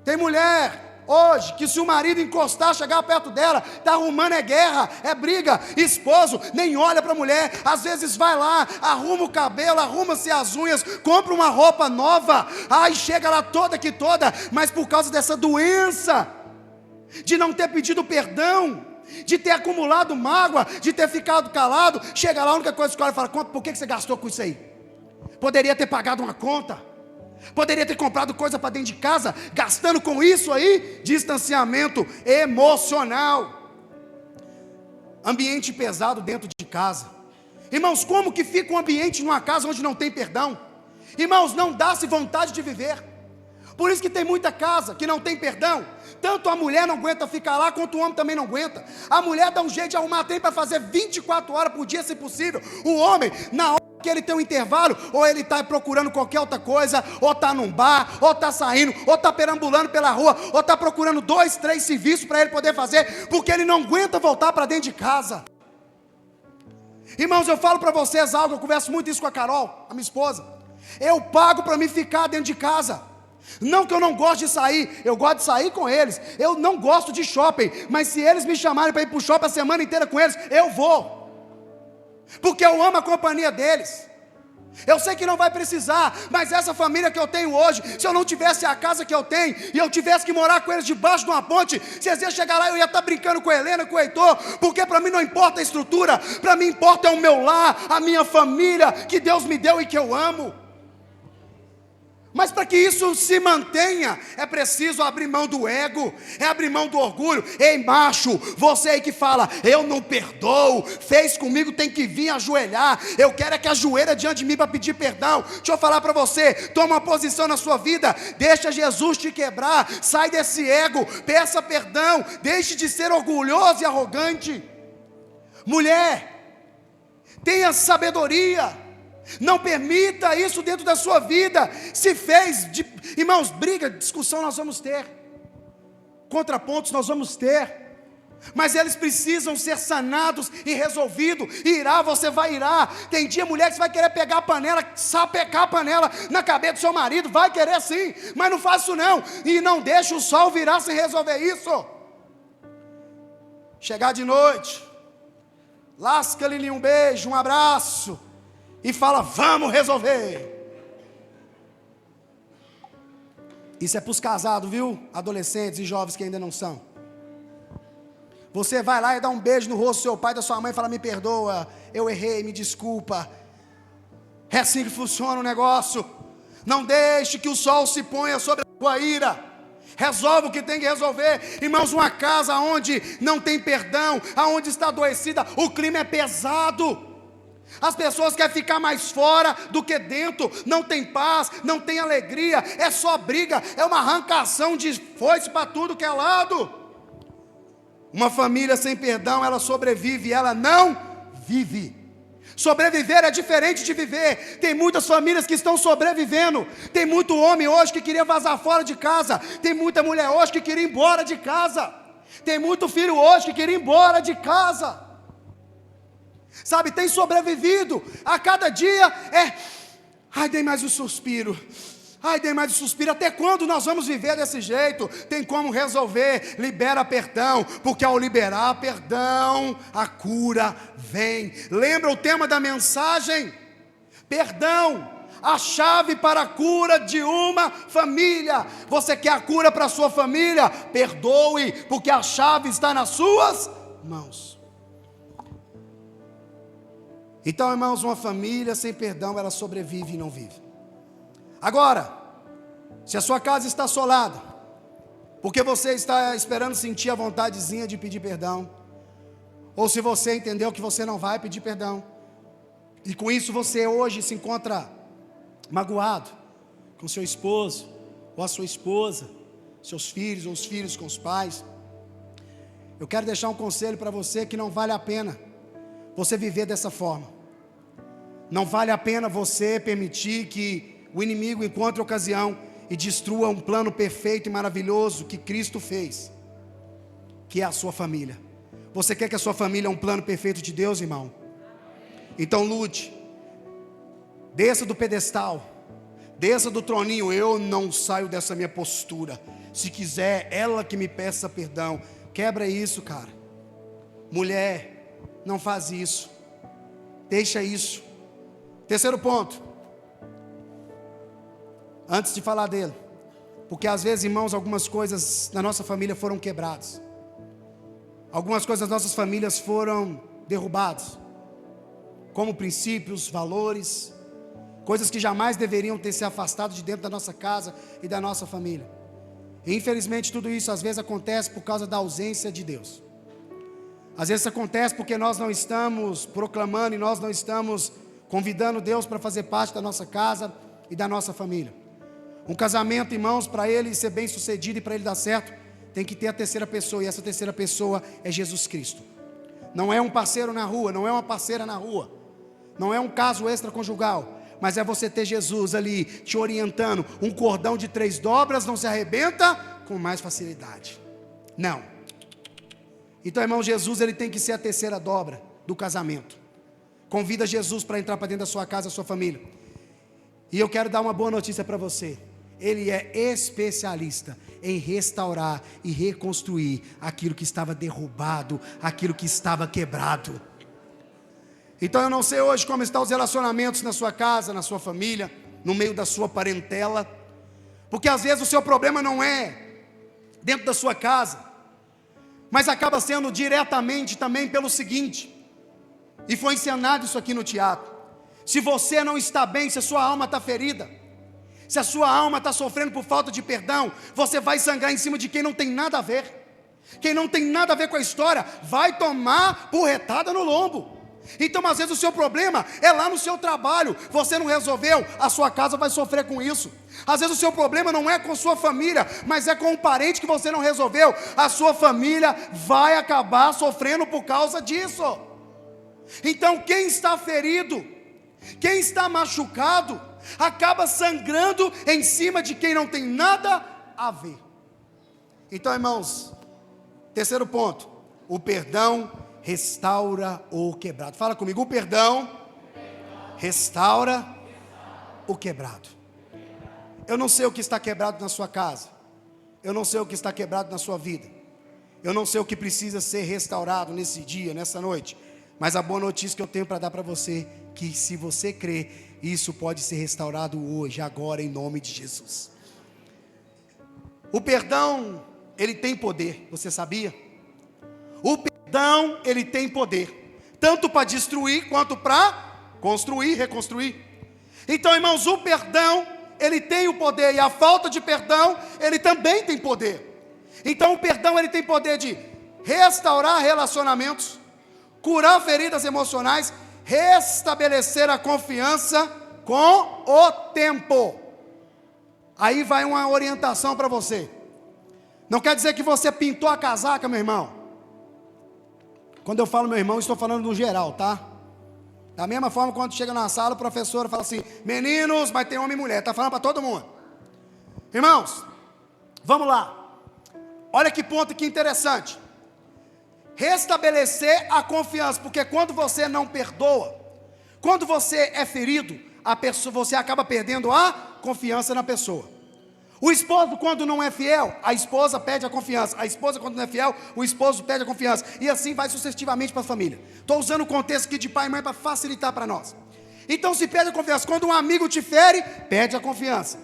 Tem mulher hoje que se o marido encostar, chegar perto dela, está arrumando é guerra, é briga, esposo nem olha para a mulher, às vezes vai lá, arruma o cabelo, arruma-se as unhas, compra uma roupa nova, aí chega lá toda, mas por causa dessa doença, de não ter pedido perdão, de ter acumulado mágoa, de ter ficado calado, chega lá, a única coisa que olha e fala, por que você gastou com isso aí? Poderia ter pagado uma conta, Poderia ter comprado coisa para dentro de casa, gastando com isso aí, distanciamento emocional. Ambiente pesado dentro de casa. Irmãos, como que fica um ambiente numa casa onde não tem perdão? Irmãos, não dá-se vontade de viver. Por isso que tem muita casa que não tem perdão. Tanto a mulher não aguenta ficar lá, quanto o homem também não aguenta. A mulher dá um jeito de arrumar tempo para fazer 24 horas por dia, se possível. O homem, na hora que ele tem um intervalo, ou ele está procurando qualquer outra coisa, ou está num bar, ou está saindo, ou está perambulando pela rua, ou está procurando 2, 3 serviços para ele poder fazer, porque ele não aguenta voltar para dentro de casa. Irmãos, eu falo para vocês algo, eu converso muito isso com a Carol, a minha esposa. Eu pago para me ficar dentro de casa. Não que eu não gosto de sair, eu gosto de sair com eles. Eu não gosto de shopping, mas se eles me chamarem para ir para o shopping a semana inteira com eles, eu vou, porque eu amo a companhia deles. Eu sei que não vai precisar, mas essa família que eu tenho hoje, se eu não tivesse a casa que eu tenho, e eu tivesse que morar com eles debaixo de uma ponte, vocês iam chegar lá e eu ia estar brincando com a Helena, com o Heitor, porque para mim não importa a estrutura, para mim importa é o meu lar, a minha família, que Deus me deu e que eu amo. Mas para que isso se mantenha, é preciso abrir mão do ego, é abrir mão do orgulho. Ei macho, você aí que fala, eu não perdoo, fez comigo, tem que vir ajoelhar, eu quero é que ajoelhe diante de mim para pedir perdão. Deixa eu falar para você, toma uma posição na sua vida, deixa Jesus te quebrar, sai desse ego, peça perdão, deixe de ser orgulhoso e arrogante. Mulher, tenha sabedoria. Não permita isso dentro da sua vida. Se fez, irmãos, briga, discussão nós vamos ter, contrapontos nós vamos ter, mas eles precisam ser sanados e resolvidos. Irá, você vai irar. Tem dia, mulher, que você vai querer pegar a panela, sapecar a panela na cabeça do seu marido, vai querer sim, mas não faça isso não, e não deixe o sol virar sem resolver isso. Chegar de noite, lasca-lhe um beijo, um abraço, e fala, vamos resolver. Isso é para os casados, viu? Adolescentes e jovens que ainda não são. Você vai lá e dá um beijo no rosto do seu pai, da sua mãe, e fala, me perdoa, eu errei, me desculpa. É assim que funciona o negócio. Não deixe que o sol se ponha sobre a sua ira. Resolve o que tem que resolver. Irmãos, uma casa onde não tem perdão, aonde está adoecida, o clima é pesado. As pessoas querem ficar mais fora do que dentro, não tem paz, não tem alegria, é só briga, é uma arrancação de foice para tudo que é lado. Uma família sem perdão, ela sobrevive, ela não vive. Sobreviver é diferente de viver. Tem muitas famílias que estão sobrevivendo. Tem muito homem hoje que queria vazar fora de casa. Tem muita mulher hoje que queria ir embora de casa. Tem muito filho hoje que queria ir embora de casa. Sabe, tem sobrevivido. A cada dia ai, dei mais um suspiro. Ai, dei mais um suspiro. Até quando nós vamos viver desse jeito? Tem como resolver? Libera perdão, porque ao liberar perdão, a cura vem. Lembra o tema da mensagem? Perdão, a chave para a cura de uma família. Você quer a cura para a sua família? Perdoe, porque a chave está nas suas mãos. Então, irmãos, uma família sem perdão, ela sobrevive e não vive. Agora, se a sua casa está assolada, porque você está esperando sentir a vontadezinha de pedir perdão, ou se você entendeu que você não vai pedir perdão, e com isso você hoje se encontra magoado com seu esposo, ou a sua esposa, seus filhos, ou os filhos com os pais, eu quero deixar um conselho para você, que não vale a pena você viver dessa forma. Não vale a pena você permitir que o inimigo encontre ocasião e destrua um plano perfeito e maravilhoso que Cristo fez, que é a sua família. Você quer que a sua família é um plano perfeito de Deus, irmão? Então lute, desça do pedestal, desça do troninho. Eu não saio dessa minha postura. Se quiser, ela que me peça perdão. Quebra isso, cara. Mulher, não faz isso, deixa isso. Terceiro ponto, antes de falar dele, porque às vezes, irmãos, algumas coisas na nossa família foram quebradas, algumas coisas das nossas famílias foram derrubadas, como princípios, valores, coisas que jamais deveriam ter se afastado de dentro da nossa casa e da nossa família. E infelizmente tudo isso às vezes acontece por causa da ausência de Deus. Às vezes acontece porque nós não estamos proclamando e nós não estamos convidando Deus para fazer parte da nossa casa e da nossa família. Um casamento, irmãos, para ele ser bem sucedido e para ele dar certo, tem que ter a terceira pessoa, e essa terceira pessoa é Jesus Cristo. Não é um parceiro na rua, não é uma parceira na rua, não é um caso extraconjugal, mas é você ter Jesus ali te orientando. Um cordão de 3 dobras não se arrebenta com mais facilidade. Não. Então, irmão, Jesus ele tem que ser a terceira dobra do casamento. Convida Jesus para entrar para dentro da sua casa, da sua família. E eu quero dar uma boa notícia para você. Ele é especialista em restaurar e reconstruir aquilo que estava derrubado, aquilo que estava quebrado. Então eu não sei hoje como estão os relacionamentos na sua casa, na sua família, no meio da sua parentela, porque às vezes o seu problema não é dentro da sua casa, mas acaba sendo diretamente também pelo seguinte, e foi ensinado isso aqui no teatro: se você não está bem, se a sua alma está ferida, se a sua alma está sofrendo por falta de perdão, você vai sangrar em cima de quem não tem nada a ver, quem não tem nada a ver com a história, vai tomar porretada no lombo. Então às vezes o seu problema é lá no seu trabalho, você não resolveu, a sua casa vai sofrer com isso. Às vezes o seu problema não é com sua família, mas é com um parente que você não resolveu, a sua família vai acabar sofrendo por causa disso. Então quem está ferido, quem está machucado, acaba sangrando em cima de quem não tem nada a ver. Então, irmãos, terceiro ponto: o perdão restaura o quebrado. Fala comigo: o perdão restaura o quebrado. Eu não sei o que está quebrado na sua casa, eu não sei o que está quebrado na sua vida, eu não sei o que precisa ser restaurado nesse dia, nessa noite, mas a boa notícia que eu tenho para dar para você, que se você crer, isso pode ser restaurado hoje, agora, em nome de Jesus. O perdão, ele tem poder, você sabia? O perdão, ele tem poder, tanto para destruir, quanto para construir, reconstruir. Então, irmãos, o perdão, ele tem o poder, e a falta de perdão, ele também tem poder. Então o perdão, ele tem poder de restaurar relacionamentos, curar feridas emocionais, restabelecer a confiança com o tempo. Aí vai uma orientação para você. Não quer dizer que você pintou a casaca, meu irmão. Quando eu falo meu irmão, estou falando no geral, tá? Da mesma forma, quando chega na sala, o professor fala assim: meninos, mas tem homem e mulher. Está falando para todo mundo. Irmãos, vamos lá. Olha que ponto que interessante. Restabelecer a confiança, porque quando você não perdoa, quando você é ferido, você acaba perdendo a confiança na pessoa. O esposo, quando não é fiel, a esposa perde a confiança. A esposa, quando não é fiel, o esposo perde a confiança. E assim vai sucessivamente para a família. Estou usando o contexto aqui de pai e mãe para facilitar para nós. Então se perde a confiança. Quando um amigo te fere, perde a confiança.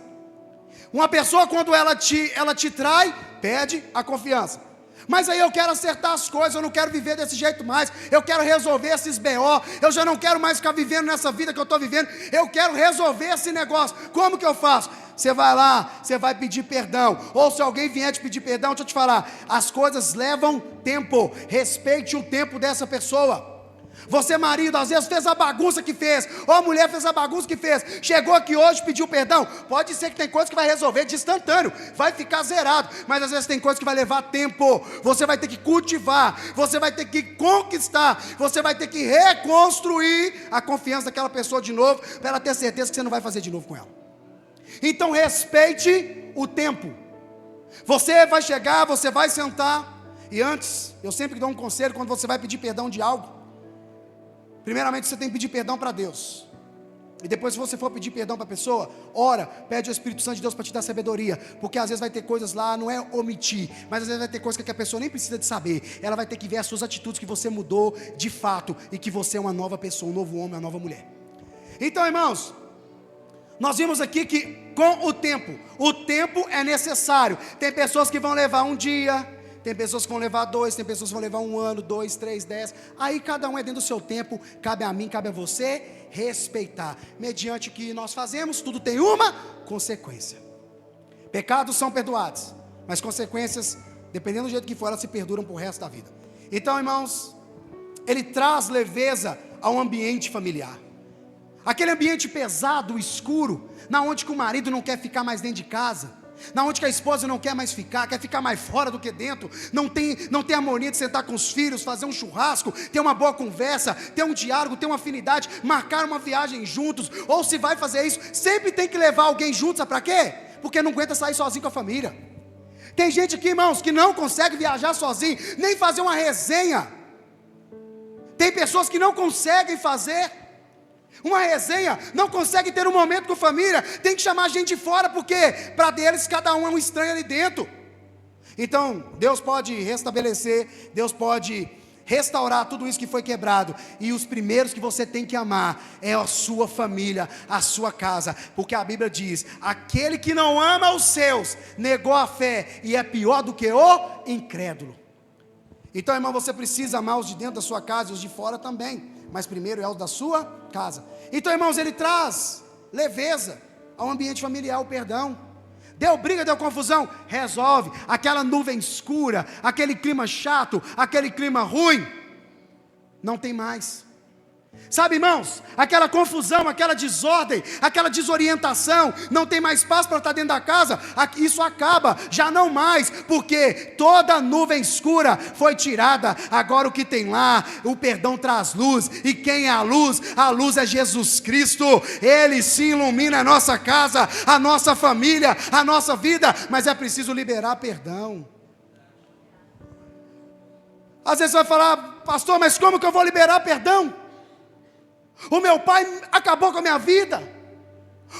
Uma pessoa, quando ela te trai, perde a confiança. Mas aí eu quero acertar as coisas, eu não quero viver desse jeito mais, eu quero resolver esses BO, eu já não quero mais ficar vivendo nessa vida que eu estou vivendo, eu quero resolver esse negócio. Como que eu faço? Você vai lá, você vai pedir perdão, ou se alguém vier te pedir perdão, deixa eu te falar, as coisas levam tempo, respeite o tempo dessa pessoa. Você, marido, às vezes fez a bagunça que fez, ou a mulher fez a bagunça que fez, chegou aqui hoje, pediu perdão. Pode ser que tem coisa que vai resolver de instantâneo, vai ficar zerado, mas às vezes tem coisa que vai levar tempo. Você vai ter que cultivar, você vai ter que conquistar, você vai ter que reconstruir a confiança daquela pessoa de novo, para ela ter certeza que você não vai fazer de novo com ela. Então respeite o tempo. Você vai chegar, você vai sentar, e antes, eu sempre dou um conselho quando você vai pedir perdão de algo. Primeiramente você tem que pedir perdão para Deus. E depois, se você for pedir perdão para a pessoa, ora, pede ao Espírito Santo de Deus para te dar sabedoria. Porque às vezes vai ter coisas lá, não é omitir, mas às vezes vai ter coisas que a pessoa nem precisa de saber. Ela vai ter que ver as suas atitudes, que você mudou de fato, e que você é uma nova pessoa, um novo homem, uma nova mulher. Então, irmãos, nós vimos aqui que com o tempo é necessário. Tem pessoas que vão levar um dia, tem pessoas que vão levar 2, tem pessoas que vão levar 1 ano, 2, 3, 10, aí cada um é dentro do seu tempo, cabe a mim, cabe a você, respeitar, mediante o que nós fazemos, tudo tem uma consequência. Pecados são perdoados, mas consequências, dependendo do jeito que for, elas se perduram para o resto da vida. Então, irmãos, ele traz leveza ao ambiente familiar, aquele ambiente pesado, escuro, na onde que o marido não quer ficar mais dentro de casa, na onde que a esposa não quer mais ficar, quer ficar mais fora do que dentro, não tem harmonia de sentar com os filhos, fazer um churrasco, ter uma boa conversa, ter um diálogo, ter uma afinidade, marcar uma viagem juntos, ou se vai fazer isso, sempre tem que levar alguém junto, sabe para quê? Porque não aguenta sair sozinho com a família. Tem gente aqui, irmãos, que não consegue viajar sozinho, nem fazer uma resenha. Tem pessoas que não conseguem fazer uma resenha, não conseguem ter um momento com a família, tem que chamar gente de fora, porque para deles cada um é um estranho ali dentro. Então, Deus pode restabelecer, Deus pode restaurar tudo isso que foi quebrado, e os primeiros que você tem que amar é a sua família, a sua casa, porque a Bíblia diz: aquele que não ama os seus, negou a fé, e é pior do que o incrédulo. Então, irmão, você precisa amar os de dentro da sua casa e os de fora também, mas primeiro é os da sua casa. Então, irmãos, ele traz leveza ao ambiente familiar, o perdão. Deu briga, deu confusão, resolve. Aquela nuvem escura, aquele clima chato, aquele clima ruim, não tem mais. Sabe, irmãos, aquela confusão, aquela desordem, aquela desorientação, não tem mais paz para estar dentro da casa, isso acaba, já não mais, porque toda nuvem escura foi tirada. Agora o que tem lá, o perdão traz luz, e quem é a luz? A luz é Jesus Cristo. Ele sim ilumina a nossa casa, a nossa família, a nossa vida, mas é preciso liberar perdão. Às vezes você vai falar: pastor, mas como que eu vou liberar perdão? O meu pai acabou com a minha vida.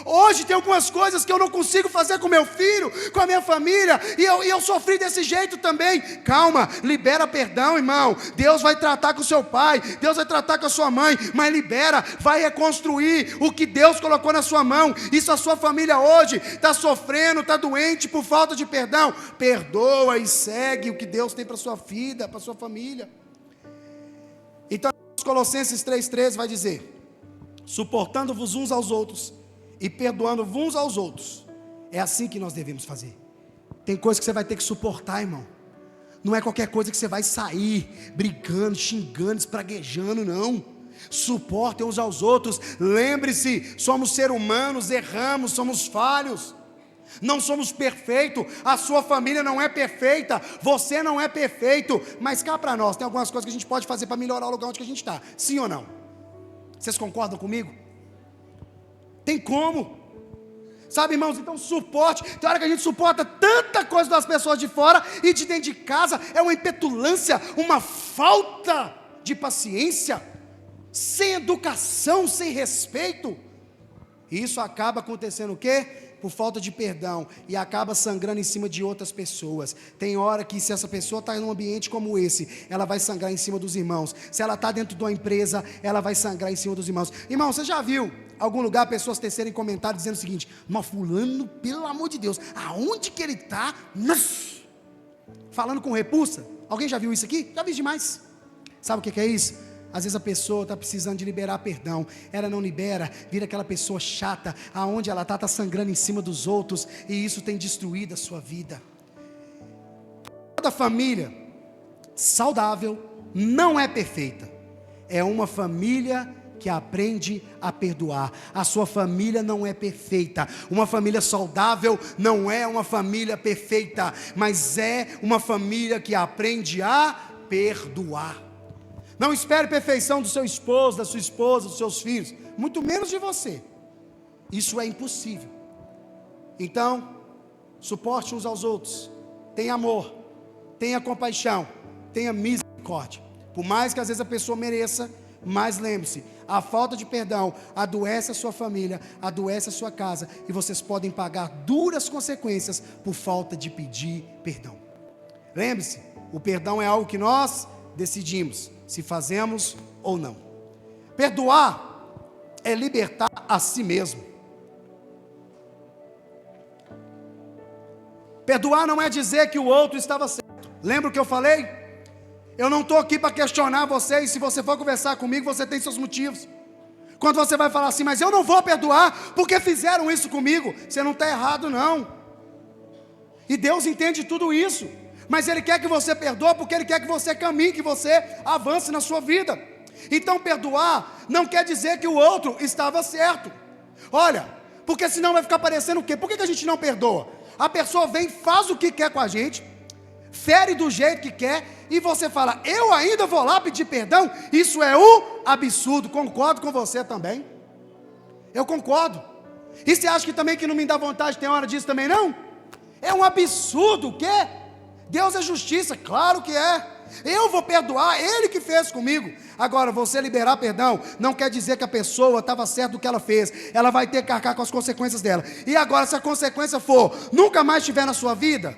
Hoje tem algumas coisas que eu não consigo fazer com meu filho, com a minha família, e eu sofri desse jeito também. Calma, libera perdão, irmão. Deus vai tratar com o seu pai, Deus vai tratar com a sua mãe, mas libera, vai reconstruir o que Deus colocou na sua mão. E se a sua família hoje está sofrendo, está doente por falta de perdão, perdoa e segue o que Deus tem para a sua vida, para a sua família. Então, Colossenses 3,13 vai dizer: suportando-vos uns aos outros e perdoando-vos uns aos outros. É assim que nós devemos fazer. Tem coisa que você vai ter que suportar, irmão. Não é qualquer coisa que você vai sair brigando, xingando, espraguejando, não. Suportem uns aos outros. Lembre-se, somos seres humanos, erramos, somos falhos, não somos perfeitos. A sua família não é perfeita, você não é perfeito, mas cá para nós, tem algumas coisas que a gente pode fazer para melhorar o lugar onde que a gente está, sim ou não? Vocês concordam comigo? Tem como, sabe, irmãos? Então suporte. Tem hora que a gente suporta tanta coisa das pessoas de fora, e de dentro de casa é uma impetulância, uma falta de paciência, sem educação, sem respeito, e isso acaba acontecendo o quê? Por falta de perdão, e acaba sangrando em cima de outras pessoas. Tem hora que, se essa pessoa está em um ambiente como esse, ela vai sangrar em cima dos irmãos. Se ela está dentro de uma empresa, ela vai sangrar em cima dos irmãos. Irmão, você já viu algum lugar pessoas tecerem comentários dizendo o seguinte: mas fulano, pelo amor de Deus, aonde que ele está? Falando com repulsa. Alguém já viu isso aqui? Já vi demais. Sabe o que é isso? Às vezes a pessoa está precisando de liberar perdão, ela não libera, vira aquela pessoa chata, aonde ela está sangrando em cima dos outros, e isso tem destruído a sua vida. Toda família saudável não é perfeita, é uma família que aprende a perdoar. A sua família não é perfeita, uma família saudável não é uma família perfeita, mas é uma família que aprende a perdoar. Não espere perfeição do seu esposo, da sua esposa, dos seus filhos, muito menos de você. Isso é impossível. Então, suporte uns aos outros, tenha amor, tenha compaixão, tenha misericórdia. Por mais que às vezes a pessoa mereça, mas lembre-se, a falta de perdão adoece a sua família, adoece a sua casa, e vocês podem pagar duras consequências por falta de pedir perdão. Lembre-se, o perdão é algo que nós decidimos se fazemos ou não. Perdoar é libertar a si mesmo. Perdoar não é dizer que o outro estava certo. Lembra o que eu falei? Eu não estou aqui para questionar você, e se você for conversar comigo, você tem seus motivos. Quando você vai falar assim, mas eu não vou perdoar, porque fizeram isso comigo, você não está errado não. E Deus entende tudo isso, mas Ele quer que você perdoe, porque Ele quer que você caminhe, que você avance na sua vida. Então perdoar não quer dizer que o outro estava certo. Olha, porque senão vai ficar parecendo o quê? Por que a gente não perdoa? A pessoa vem, faz o que quer com a gente, fere do jeito que quer, e você fala, eu ainda vou lá pedir perdão? Isso é um absurdo. Concordo com você também. Eu concordo. E você acha que também que não me dá vontade tem hora disso também não? É um absurdo, o quê? Deus é justiça, claro que é. Eu vou perdoar, Ele que fez comigo. Agora, você liberar perdão não quer dizer que a pessoa estava certa do que ela fez. Ela vai ter que arcar com as consequências dela. E agora, se a consequência for nunca mais estiver na sua vida,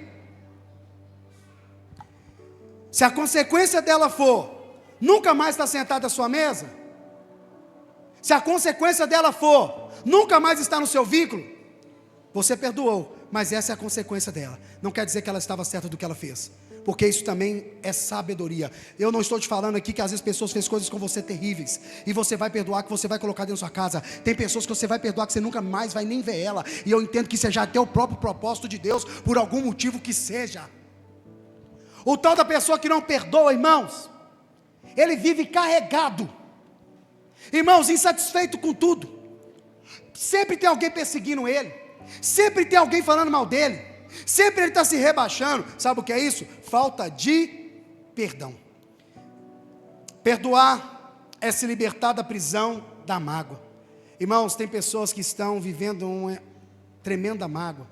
se a consequência dela for nunca mais estar sentada à sua mesa, se a consequência dela for nunca mais estar no seu vínculo, você perdoou, mas essa é a consequência dela. Não quer dizer que ela estava certa do que ela fez, porque isso também é sabedoria. Eu não estou te falando aqui que às vezes pessoas fez coisas com você terríveis, e você vai perdoar, que você vai colocar dentro da sua casa. Tem pessoas que você vai perdoar, que você nunca mais vai nem ver ela, e eu entendo que isso é já até o próprio propósito de Deus, por algum motivo que seja. O tal da pessoa que não perdoa, irmãos, ele vive carregado, irmãos, insatisfeito com tudo. Sempre tem alguém perseguindo ele, sempre tem alguém falando mal dele, sempre ele está se rebaixando. Sabe o que é isso? Falta de perdão. Perdoar é se libertar da prisão da mágoa. Irmãos, tem pessoas que estão vivendo uma tremenda mágoa,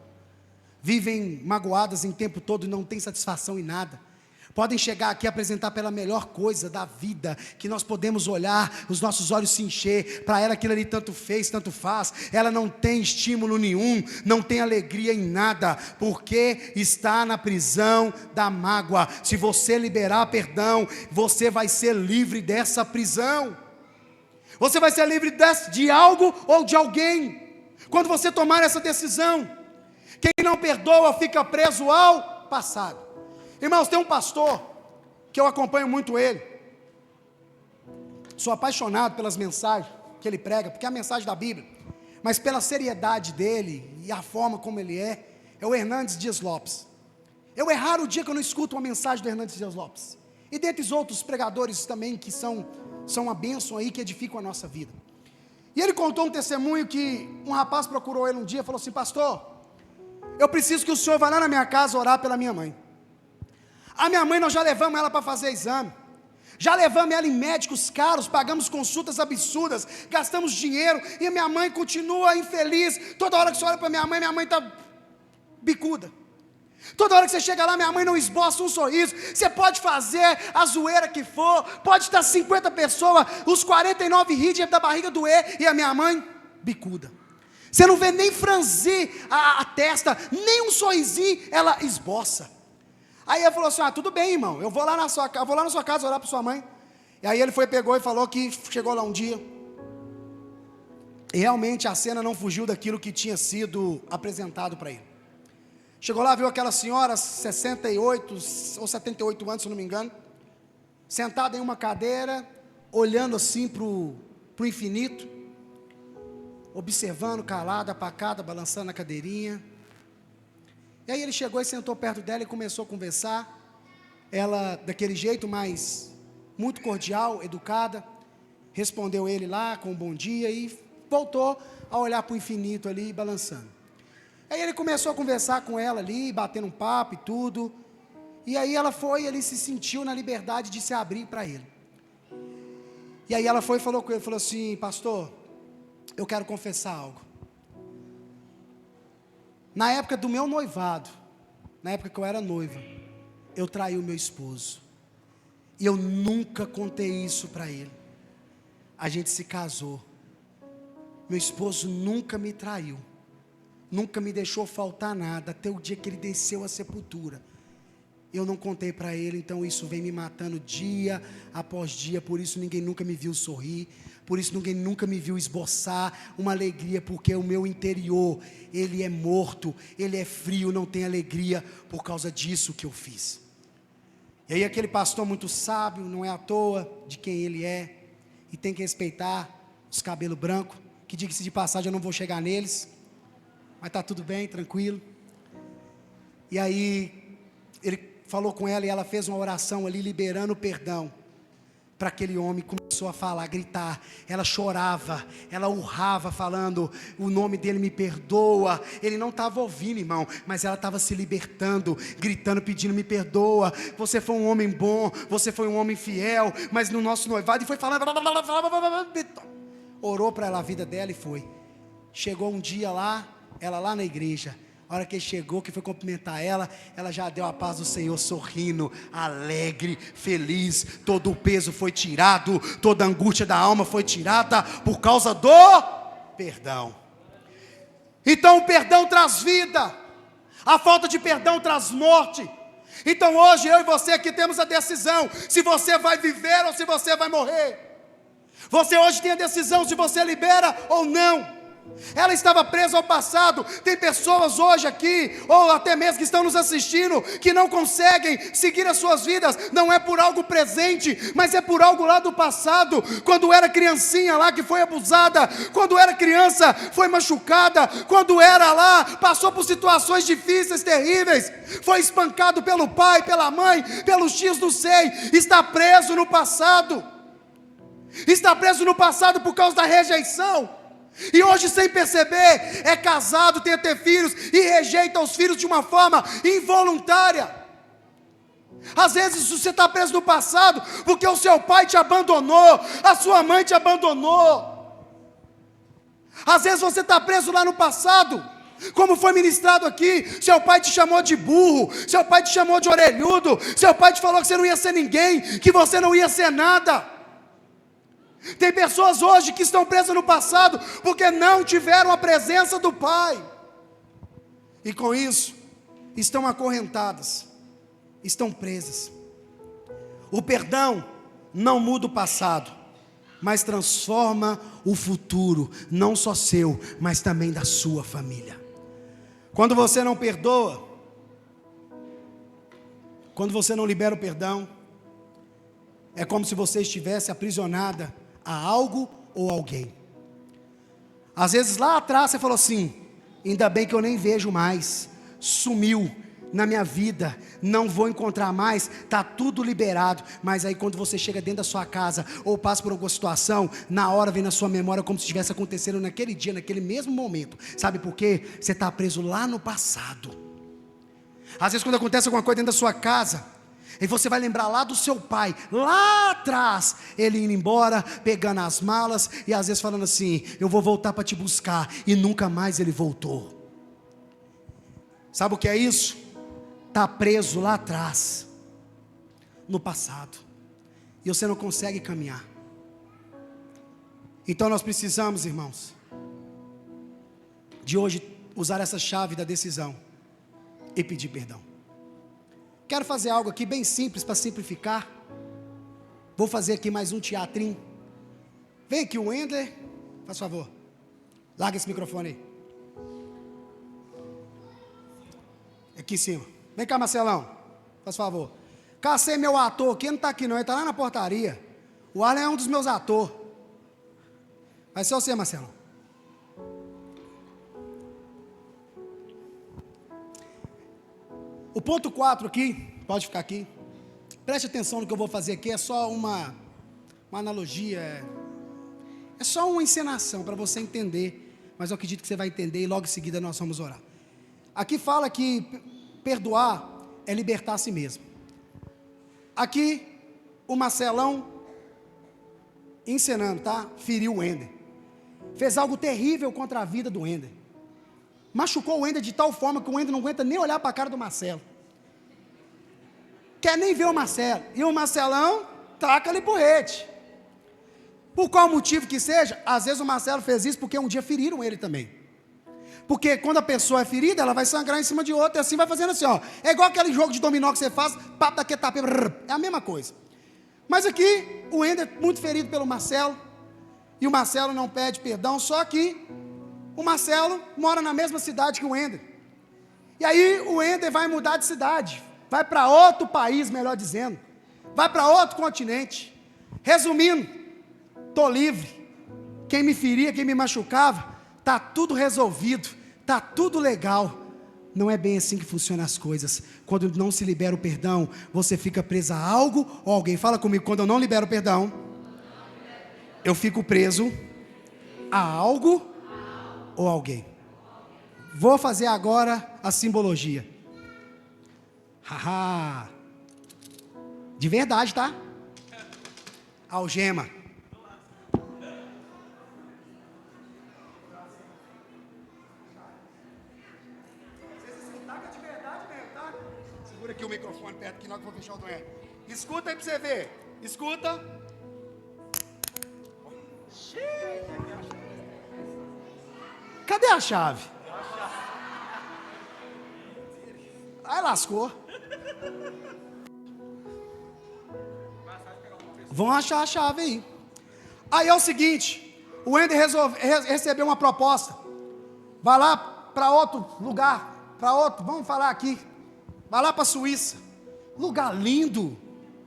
vivem magoadas em tempo todo e não tem satisfação em nada. Podem chegar aqui e apresentar pela melhor coisa da vida, que nós podemos olhar, os nossos olhos se encher, para ela aquilo ali tanto fez, tanto faz, ela não tem estímulo nenhum, não tem alegria em nada, porque está na prisão da mágoa. Se você liberar perdão, você vai ser livre dessa prisão, você vai ser livre de algo ou de alguém, quando você tomar essa decisão. Quem não perdoa fica preso ao passado. Irmãos, tem um pastor que eu acompanho muito ele, sou apaixonado pelas mensagens que ele prega, porque é a mensagem da Bíblia, mas pela seriedade dele e a forma como ele é o Hernandes Dias Lopes. Eu é raro o dia que eu não escuto uma mensagem do Hernandes Dias Lopes, e dentre os outros pregadores também que são uma bênção aí, que edificam a nossa vida. E ele contou um testemunho que um rapaz procurou ele um dia e falou assim: pastor, eu preciso que o senhor vá lá na minha casa orar pela minha mãe. A minha mãe, nós já levamos ela para fazer exame, já levamos ela em médicos caros, pagamos consultas absurdas, gastamos dinheiro, e a minha mãe continua infeliz. Toda hora que você olha para minha mãe está bicuda. Toda hora que você chega lá, minha mãe não esboça um sorriso. Você pode fazer a zoeira que for, pode estar 50 pessoas, os 49 rir da barriga doer, e a minha mãe bicuda. Você não vê nem franzir a testa, nem um sorrisinho ela esboça. Aí ele falou assim: tudo bem, irmão, eu vou lá na sua casa orar para sua mãe. E aí ele pegou e falou que chegou lá um dia, e realmente a cena não fugiu daquilo que tinha sido apresentado para ele. Chegou lá, viu aquela senhora, 68 ou 78 anos, se não me engano, sentada em uma cadeira, olhando assim para o infinito, observando, calada, pacada, balançando a cadeirinha. E aí ele chegou e sentou perto dela e começou a conversar. Ela, daquele jeito mais, muito cordial, educada, respondeu ele lá com um bom dia e voltou a olhar para o infinito ali, balançando. Aí ele começou a conversar com ela ali, batendo um papo e tudo. E aí ele se sentiu na liberdade de se abrir para ele. E aí ela foi e falou com ele, falou assim: pastor, eu quero confessar algo. Na época do meu noivado, na época que eu era noiva, eu traí o meu esposo, e eu nunca contei isso para ele. A gente se casou, meu esposo nunca me traiu, nunca me deixou faltar nada, até o dia que ele desceu à sepultura. Eu não contei para ele, então isso vem me matando dia após dia. Por isso ninguém nunca me viu sorrir, por isso ninguém nunca me viu esboçar uma alegria, porque o meu interior, ele é morto, ele é frio, não tem alegria, por causa disso que eu fiz. E aí aquele pastor muito sábio, não é à toa de quem ele é, e tem que respeitar os cabelos brancos, que diga-se de passagem eu não vou chegar neles, mas está tudo bem, tranquilo. E aí ele falou com ela e ela fez uma oração ali liberando o perdão para aquele homem. Começou a falar, a gritar, ela chorava, ela urrava falando, o nome dele me perdoa. Ele não estava ouvindo, irmão, mas ela estava se libertando, gritando, pedindo, me perdoa, você foi um homem bom, você foi um homem fiel, mas no nosso noivado, e foi falando, orou para ela a vida dela e foi. Chegou um dia lá, ela lá na igreja, a hora que ele chegou, que foi cumprimentar ela, ela já deu a paz do Senhor, sorrindo, alegre, feliz. Todo o peso foi tirado, toda a angústia da alma foi tirada, por causa do perdão. Então o perdão traz vida, a falta de perdão traz morte. Então hoje eu e você aqui temos a decisão, se você vai viver ou se você vai morrer. Você hoje tem a decisão se você libera ou não. Ela estava presa ao passado. Tem pessoas hoje aqui, ou até mesmo que estão nos assistindo, que não conseguem seguir as suas vidas. Não é por algo presente, mas é por algo lá do passado. Quando era criancinha lá que foi abusada, quando era criança foi machucada, quando era lá, passou por situações difíceis, terríveis, foi espancado pelo pai, pela mãe, pelos tios, não sei. Está preso no passado. Está preso no passado por causa da rejeição. E hoje, sem perceber, é casado, tem até filhos e rejeita os filhos de uma forma involuntária. Às vezes você está preso no passado porque o seu pai te abandonou, a sua mãe te abandonou. Às vezes você está preso lá no passado, como foi ministrado aqui, seu pai te chamou de burro, seu pai te chamou de orelhudo, seu pai te falou que você não ia ser ninguém, que você não ia ser nada. Tem pessoas hoje que estão presas no passado porque não tiveram a presença do Pai, e com isso estão acorrentadas, estão presas. O perdão não muda o passado, mas transforma o futuro, não só seu, mas também da sua família. Quando você não perdoa, quando você não libera o perdão, é como se você estivesse aprisionada a algo ou alguém. Às vezes lá atrás você falou assim, ainda bem que eu nem vejo mais, sumiu na minha vida, não vou encontrar mais, está tudo liberado. Mas aí quando você chega dentro da sua casa, ou passa por alguma situação, na hora vem na sua memória como se estivesse acontecendo naquele dia, naquele mesmo momento. Sabe por quê? Você está preso lá no passado. Às vezes quando acontece alguma coisa dentro da sua casa, e você vai lembrar lá do seu pai, lá atrás, ele indo embora, pegando as malas, e às vezes falando assim, eu vou voltar para te buscar, e nunca mais ele voltou. Sabe o que é isso? Está preso lá atrás, no passado, e você não consegue caminhar. Então nós precisamos, irmãos, de hoje usar essa chave da decisão, e pedir perdão. Quero fazer algo aqui bem simples para simplificar. Vou fazer aqui mais um teatrinho. Vem aqui o Wender, faz favor. Larga esse microfone aí. Aqui em cima. Vem cá, Marcelão, faz favor. Cacei meu ator aqui, não está aqui não, ele está lá na portaria. O Arlen é um dos meus atores. Vai ser você, Marcelão. O ponto 4 aqui, pode ficar aqui. Preste atenção no que eu vou fazer aqui, é só uma analogia, é só uma encenação para você entender, mas eu acredito que você vai entender e logo em seguida nós vamos orar. Aqui fala que perdoar é libertar a si mesmo. Aqui o Marcelão encenando, tá? Feriu o Wender. Fez algo terrível contra a vida do Wender. Machucou o Wender de tal forma que o Wender não aguenta nem olhar para a cara do Marcelo. Quer nem ver o Marcelo. E o Marcelão taca-lhe porrete. Por qual motivo que seja, às vezes o Marcelo fez isso porque um dia feriram ele também. Porque quando a pessoa é ferida, ela vai sangrar em cima de outra, e assim vai fazendo assim, ó. É igual aquele jogo de dominó que você faz, papo daqui, tapê, é a mesma coisa. Mas aqui, o Wender muito ferido pelo Marcelo, e o Marcelo não pede perdão, só que o Marcelo mora na mesma cidade que o Wender. E aí o Wender vai mudar de cidade, vai para outro país, melhor dizendo, vai para outro continente. Resumindo, estou livre. Quem me feria, quem me machucava, está tudo resolvido, está tudo legal. Não é bem assim que funcionam as coisas. Quando não se libera o perdão, você fica preso a algo ou alguém. Fala comigo, quando eu não libero o perdão, eu fico preso a algo ou alguém. Vou fazer agora a simbologia. Haha. De verdade, tá? Algema. Segura aqui o microfone perto aqui, não que eu vou fechar o doer. Escuta aí pra você ver. Escuta. Cadê a chave? Aí lascou. Vão achar a chave aí. Aí é o seguinte, o Wender recebeu uma proposta. Vai lá para outro lugar, vamos falar aqui. Vai lá para a Suíça. Lugar lindo,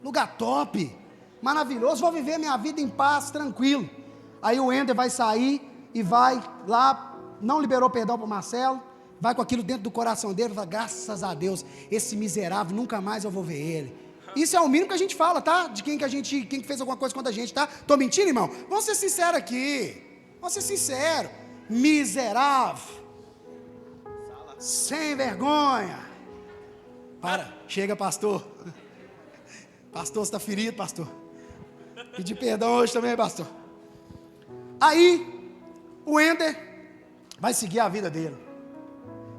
lugar top, maravilhoso. Vou viver minha vida em paz, tranquilo. Aí o Wender vai sair e vai lá, não liberou perdão para o Marcelo, vai com aquilo dentro do coração dele, fala, graças a Deus, esse miserável, nunca mais eu vou ver ele. Isso é o mínimo que a gente fala, tá? De quem que fez alguma coisa contra a gente, tá? Tô mentindo, irmão? Vamos ser sinceros aqui. Vamos ser sinceros. Miserável. Sem vergonha. Para, chega, pastor. Pastor, você está ferido, pastor. Pedir perdão hoje também, pastor. Aí, o Wender vai seguir a vida dele.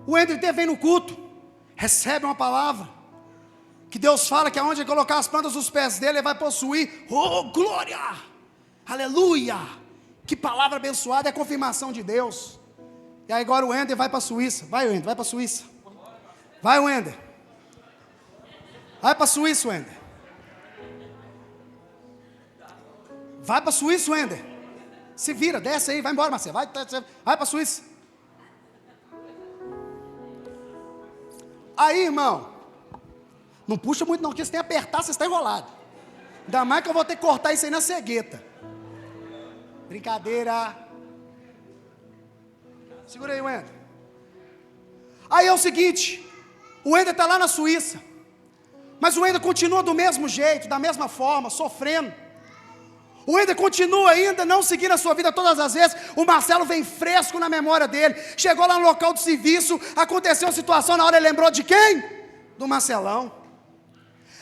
O Wender vem no culto, recebe uma palavra. Que Deus fala que aonde ele colocar as plantas dos pés dele, ele vai possuir. Oh, glória! Aleluia! Que palavra abençoada, é a confirmação de Deus. E aí agora o Wender vai para a Suíça. Vai, Wender, vai para a Suíça. Vai, Wender. Vai para a Suíça, Wender. Vai para a Suíça, Wender. Se vira, desce aí, vai embora, Marcelo. Vai para a Suíça. Aí, irmão, não puxa muito não, porque se tem que apertar, você está enrolado. Ainda mais que eu vou ter que cortar isso aí na cegueta. Brincadeira. Segura aí, Wender. Aí é o seguinte, o Wender está lá na Suíça, mas o Wender continua do mesmo jeito, da mesma forma, sofrendo. O Wender continua ainda não seguindo a sua vida todas as vezes. O Marcelo vem fresco na memória dele. Chegou lá no local de serviço, aconteceu uma situação, na hora ele lembrou de quem? Do Marcelão.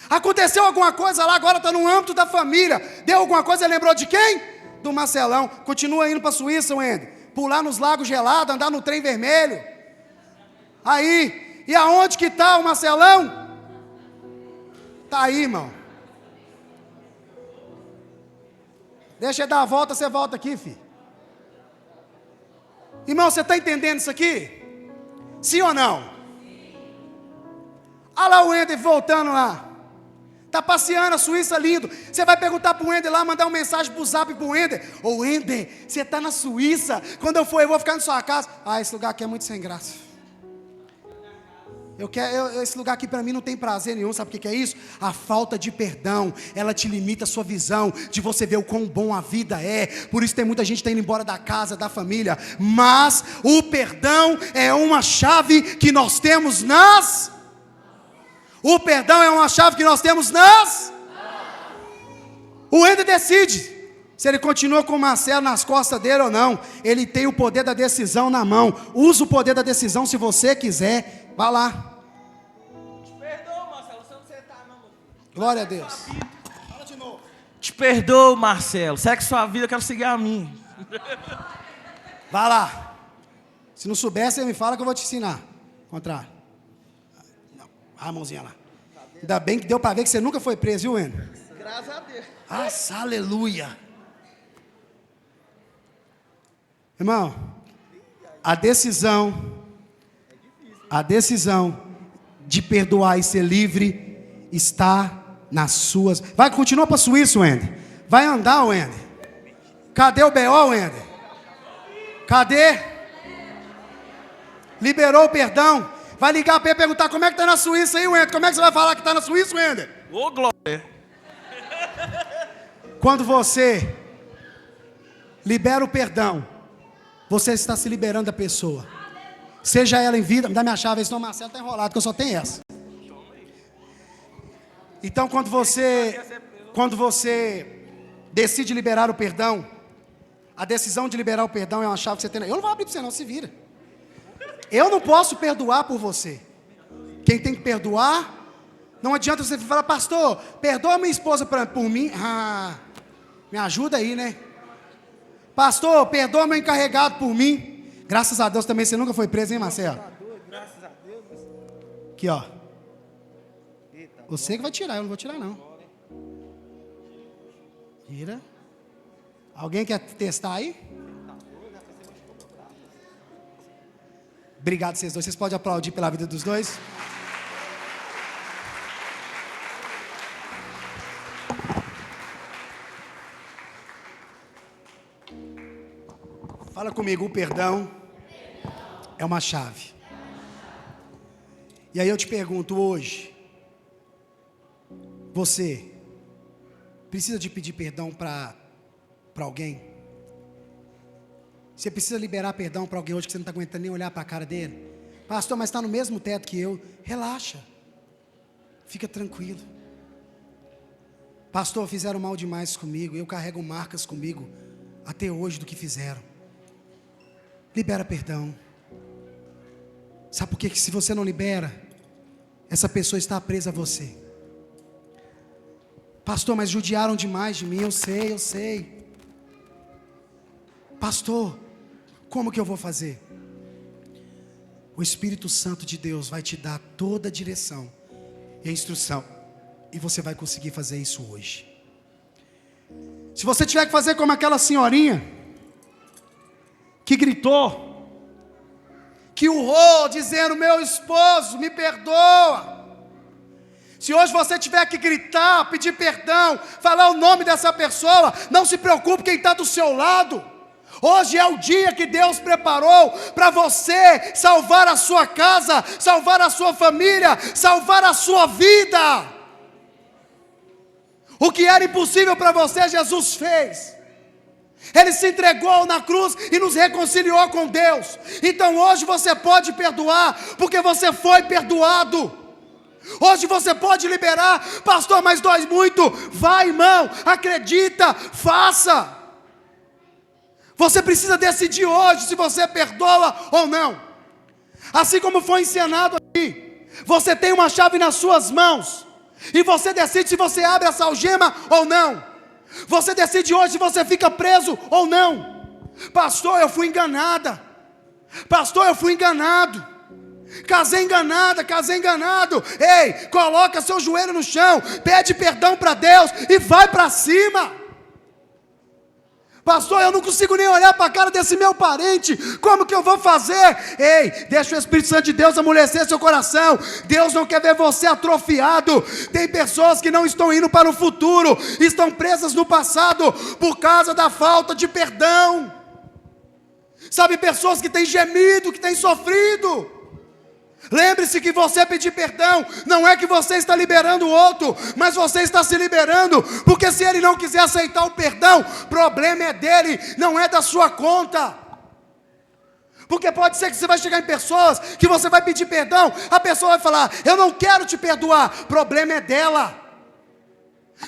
Aconteceu alguma coisa lá, agora está no âmbito da família. Deu alguma coisa, ele lembrou de quem? Do Marcelão. Continua indo para a Suíça, Wender. Pular nos lagos gelados, andar no trem vermelho. Aí, e aonde que está o Marcelão? Está aí, irmão. Deixa ele dar a volta, você volta aqui, filho. Irmão, você está entendendo isso aqui? Sim ou não? Olha lá o Wender voltando lá. Está passeando a Suíça, lindo. Você vai perguntar para o Wender lá, mandar uma mensagem para o zap para o Wender. Ô Wender, você está na Suíça. Quando eu for, eu vou ficar na sua casa. Ah, esse lugar aqui é muito sem graça. Esse lugar aqui para mim não tem prazer nenhum. Sabe o que é isso? A falta de perdão, ela te limita a sua visão de você ver o quão bom a vida é. Por isso tem muita gente que está indo embora da casa, da família. Mas o perdão é uma chave que nós temos nas... O perdão é uma chave que nós temos nas... O Wender decide se ele continua com o Marcelo nas costas dele ou não. Ele tem o poder da decisão na mão. Usa o poder da decisão se você quiser. Vá lá. Te perdoa, Marcelo, você não está não, meu filho. Glória a Deus. Fala de novo. Te perdoa, Marcelo. Segue sua vida, eu quero seguir a minha. Vá lá. Se não souber, você me fala que eu vou te ensinar. Contrário. Não. A mãozinha lá. Ainda bem que deu para ver que você nunca foi preso, viu, Wender? Graças a Deus. Ah, aleluia. Irmão, a decisão de perdoar e ser livre está nas suas... Vai, continua para a Suíça, Wender. Vai andar, Wender. Cadê o B.O., Wender? Cadê? Liberou o perdão. Vai ligar para ele e perguntar como é que tá na Suíça aí, Wender. Como é que você vai falar que tá na Suíça, Wender? Ô, glória. Quando você libera o perdão, você está se liberando da pessoa. Seja ela em vida, me dá minha chave, senão o Marcelo está enrolado, que eu só tenho essa. Então quando você decide liberar o perdão, a decisão de liberar o perdão é uma chave que você tem. Eu não vou abrir para você não, se vira. Eu não posso perdoar por você. Quem tem que perdoar, não adianta você falar, pastor, perdoa minha esposa por mim. Me ajuda aí, né? Pastor, perdoa meu encarregado por mim. Graças a Deus também você nunca foi preso, hein, Marcelo? Graças a Deus. Aqui, ó. Você que vai tirar, eu não vou tirar não. Tira. Alguém quer testar aí? Obrigado vocês dois. Vocês podem aplaudir pela vida dos dois? Fala comigo, o perdão é uma chave. E aí eu te pergunto hoje, você precisa de pedir perdão para alguém? Você precisa liberar perdão para alguém hoje que você não está aguentando nem olhar para a cara dele? Pastor, mas está no mesmo teto que eu. Relaxa. Fica tranquilo. Pastor, fizeram mal demais comigo. Eu carrego marcas comigo até hoje do que fizeram. Libera perdão. Sabe por quê? Que se você não libera, essa pessoa está presa a você. Pastor, mas judiaram demais de mim. Eu sei. Pastor, como que eu vou fazer? O Espírito Santo de Deus vai te dar toda a direção e a instrução, e você vai conseguir fazer isso hoje. Se você tiver que fazer como aquela senhorinha que gritou, que urrou, dizendo, meu esposo, me perdoa. Se hoje você tiver que gritar, pedir perdão, falar o nome dessa pessoa, não se preocupe quem está do seu lado. Hoje é o dia que Deus preparou para você salvar a sua casa, salvar a sua família, salvar a sua vida. O que era impossível para você, Jesus fez. Ele se entregou na cruz e nos reconciliou com Deus. Então hoje você pode perdoar, porque você foi perdoado. Hoje você pode liberar. Pastor, mas dói muito. Vai, irmão, acredita, faça. Você precisa decidir hoje se você perdoa ou não. Assim como foi ensinado aqui, você tem uma chave nas suas mãos, e você decide se você abre essa algema ou não. Você decide hoje se você fica preso ou não. Pastor, eu fui enganada. Pastor, eu fui enganado. Casei enganada, casei enganado. Ei, coloca seu joelho no chão, pede perdão para Deus e vai para cima. Pastor, eu não consigo nem olhar para a cara desse meu parente, como que eu vou fazer? Ei, deixa o Espírito Santo de Deus amolecer seu coração. Deus não quer ver você atrofiado. Tem pessoas que não estão indo para o futuro, estão presas no passado, por causa da falta de perdão. Sabe, pessoas que têm gemido, que têm sofrido. Lembre-se que você pedir perdão, não é que você está liberando o outro, mas você está se liberando, porque se ele não quiser aceitar o perdão, problema é dele, não é da sua conta. Porque pode ser que você vai chegar em pessoas, que você vai pedir perdão, a pessoa vai falar, eu não quero te perdoar, problema é dela.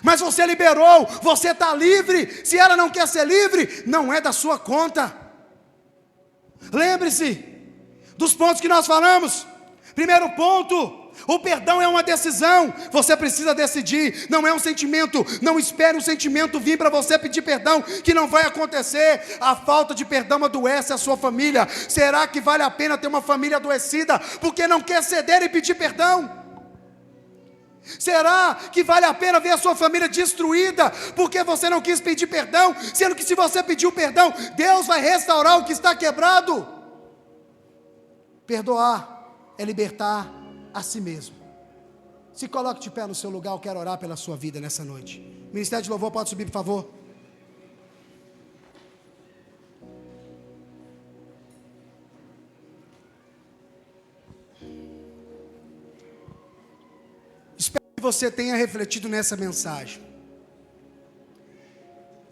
Mas você liberou, você está livre, se ela não quer ser livre, não é da sua conta. Lembre-se dos pontos que nós falamos. Primeiro ponto, o perdão é uma decisão, você precisa decidir, não é um sentimento. Não espere um sentimento vir para você pedir perdão, que não vai acontecer. A falta de perdão adoece a sua família. Será que vale a pena ter uma família adoecida, porque não quer ceder e pedir perdão? Será que vale a pena ver a sua família destruída, porque você não quis pedir perdão, sendo que se você pediu perdão, Deus vai restaurar o que está quebrado? Perdoar é libertar a si mesmo. Se coloque de pé no seu lugar, eu quero orar pela sua vida nessa noite. Ministério de Louvor, pode subir, por favor. que você tenha refletido nessa mensagem.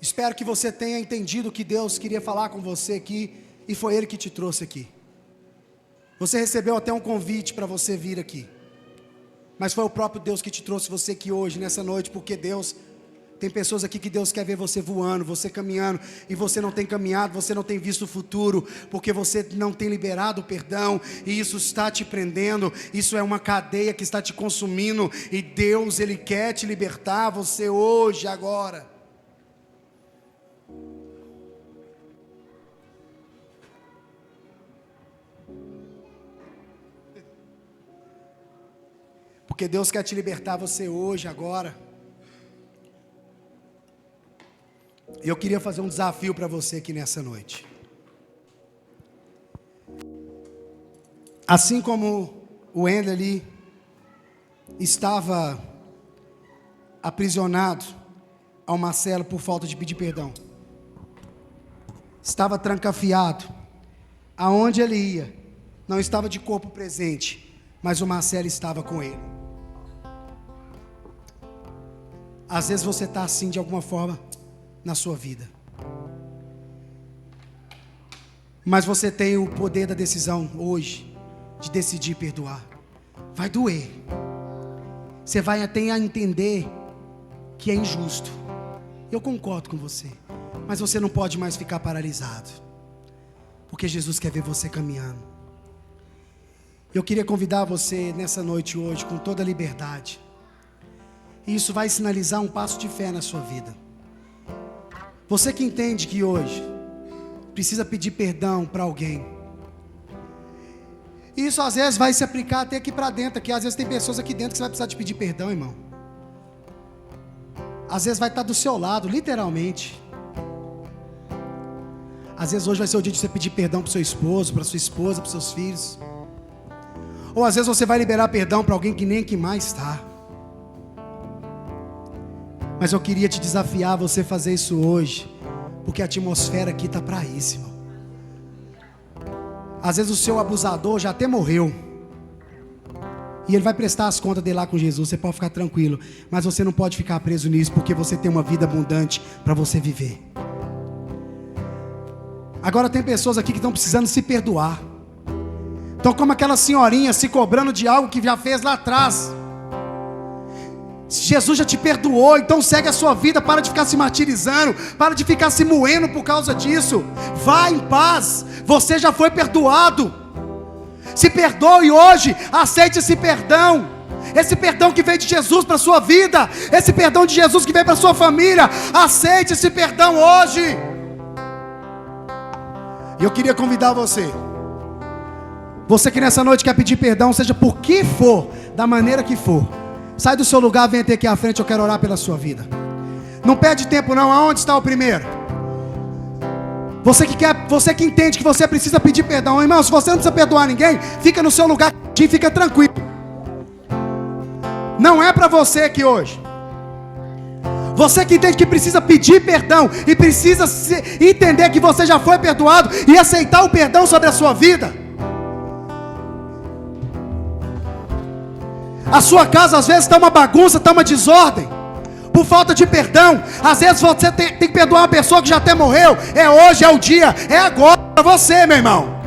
Espero que você tenha entendido que Deus queria falar com você aqui, e foi Ele que te trouxe aqui. Você recebeu até um convite para você vir aqui, mas foi o próprio Deus que te trouxe você aqui hoje, nessa noite, porque Deus, tem pessoas aqui que Deus quer ver você voando, você caminhando, e você não tem caminhado, você não tem visto o futuro, porque você não tem liberado o perdão, e isso está te prendendo, isso é uma cadeia que está te consumindo, e Deus, Ele quer te libertar, você hoje, agora. Porque Deus quer te libertar você hoje, agora. E eu queria fazer um desafio para você aqui nessa noite. Assim como o Ender ali estava aprisionado ao Marcelo por falta de pedir perdão, estava trancafiado, aonde ele ia, não estava de corpo presente, mas o Marcelo estava com ele. Às vezes você está assim de alguma forma na sua vida, mas você tem o poder da decisão hoje, de decidir perdoar. Vai doer, você vai até a entender que é injusto, eu concordo com você, mas você não pode mais ficar paralisado, porque Jesus quer ver você caminhando. Eu queria convidar você nessa noite hoje, com toda a liberdade, e isso vai sinalizar um passo de fé na sua vida. Você que entende que hoje precisa pedir perdão para alguém, isso às vezes vai se aplicar até aqui para dentro, que às vezes tem pessoas aqui dentro que você vai precisar de pedir perdão, irmão. Às vezes vai estar do seu lado, literalmente. Às vezes hoje vai ser o dia de você pedir perdão para o seu esposo, para sua esposa, para os seus filhos. Ou às vezes você vai liberar perdão para alguém que nem que mais está. Mas eu queria te desafiar a você fazer isso hoje, porque a atmosfera aqui está para isso, irmão. Às vezes o seu abusador já até morreu, e ele vai prestar as contas dele lá com Jesus, você pode ficar tranquilo. Mas você não pode ficar preso nisso, porque você tem uma vida abundante para você viver. Agora tem pessoas aqui que estão precisando se perdoar, estão como aquela senhorinha se cobrando de algo que já fez lá atrás. Jesus já te perdoou, então segue a sua vida, para de ficar se martirizando, para de ficar se moendo por causa disso. Vá em paz, você já foi perdoado. Se perdoe hoje, aceite esse perdão que veio de Jesus para a sua vida, esse perdão de Jesus que veio para a sua família. Aceite esse perdão hoje. E eu queria convidar você que nessa noite quer pedir perdão, seja por que for, da maneira que for, sai do seu lugar, vem até aqui à frente, eu quero orar pela sua vida. Não perde tempo não, aonde está o primeiro? Você que entende que você precisa pedir perdão, irmão, se você não precisa perdoar ninguém, fica no seu lugar e fica tranquilo. Não é para você aqui hoje. Você que entende que precisa pedir perdão e precisa entender que você já foi perdoado e aceitar o perdão sobre a sua vida. A sua casa às vezes está uma bagunça, está uma desordem, por falta de perdão. Às vezes você tem que perdoar uma pessoa que já até morreu. É hoje, é o dia, é agora para você, meu irmão.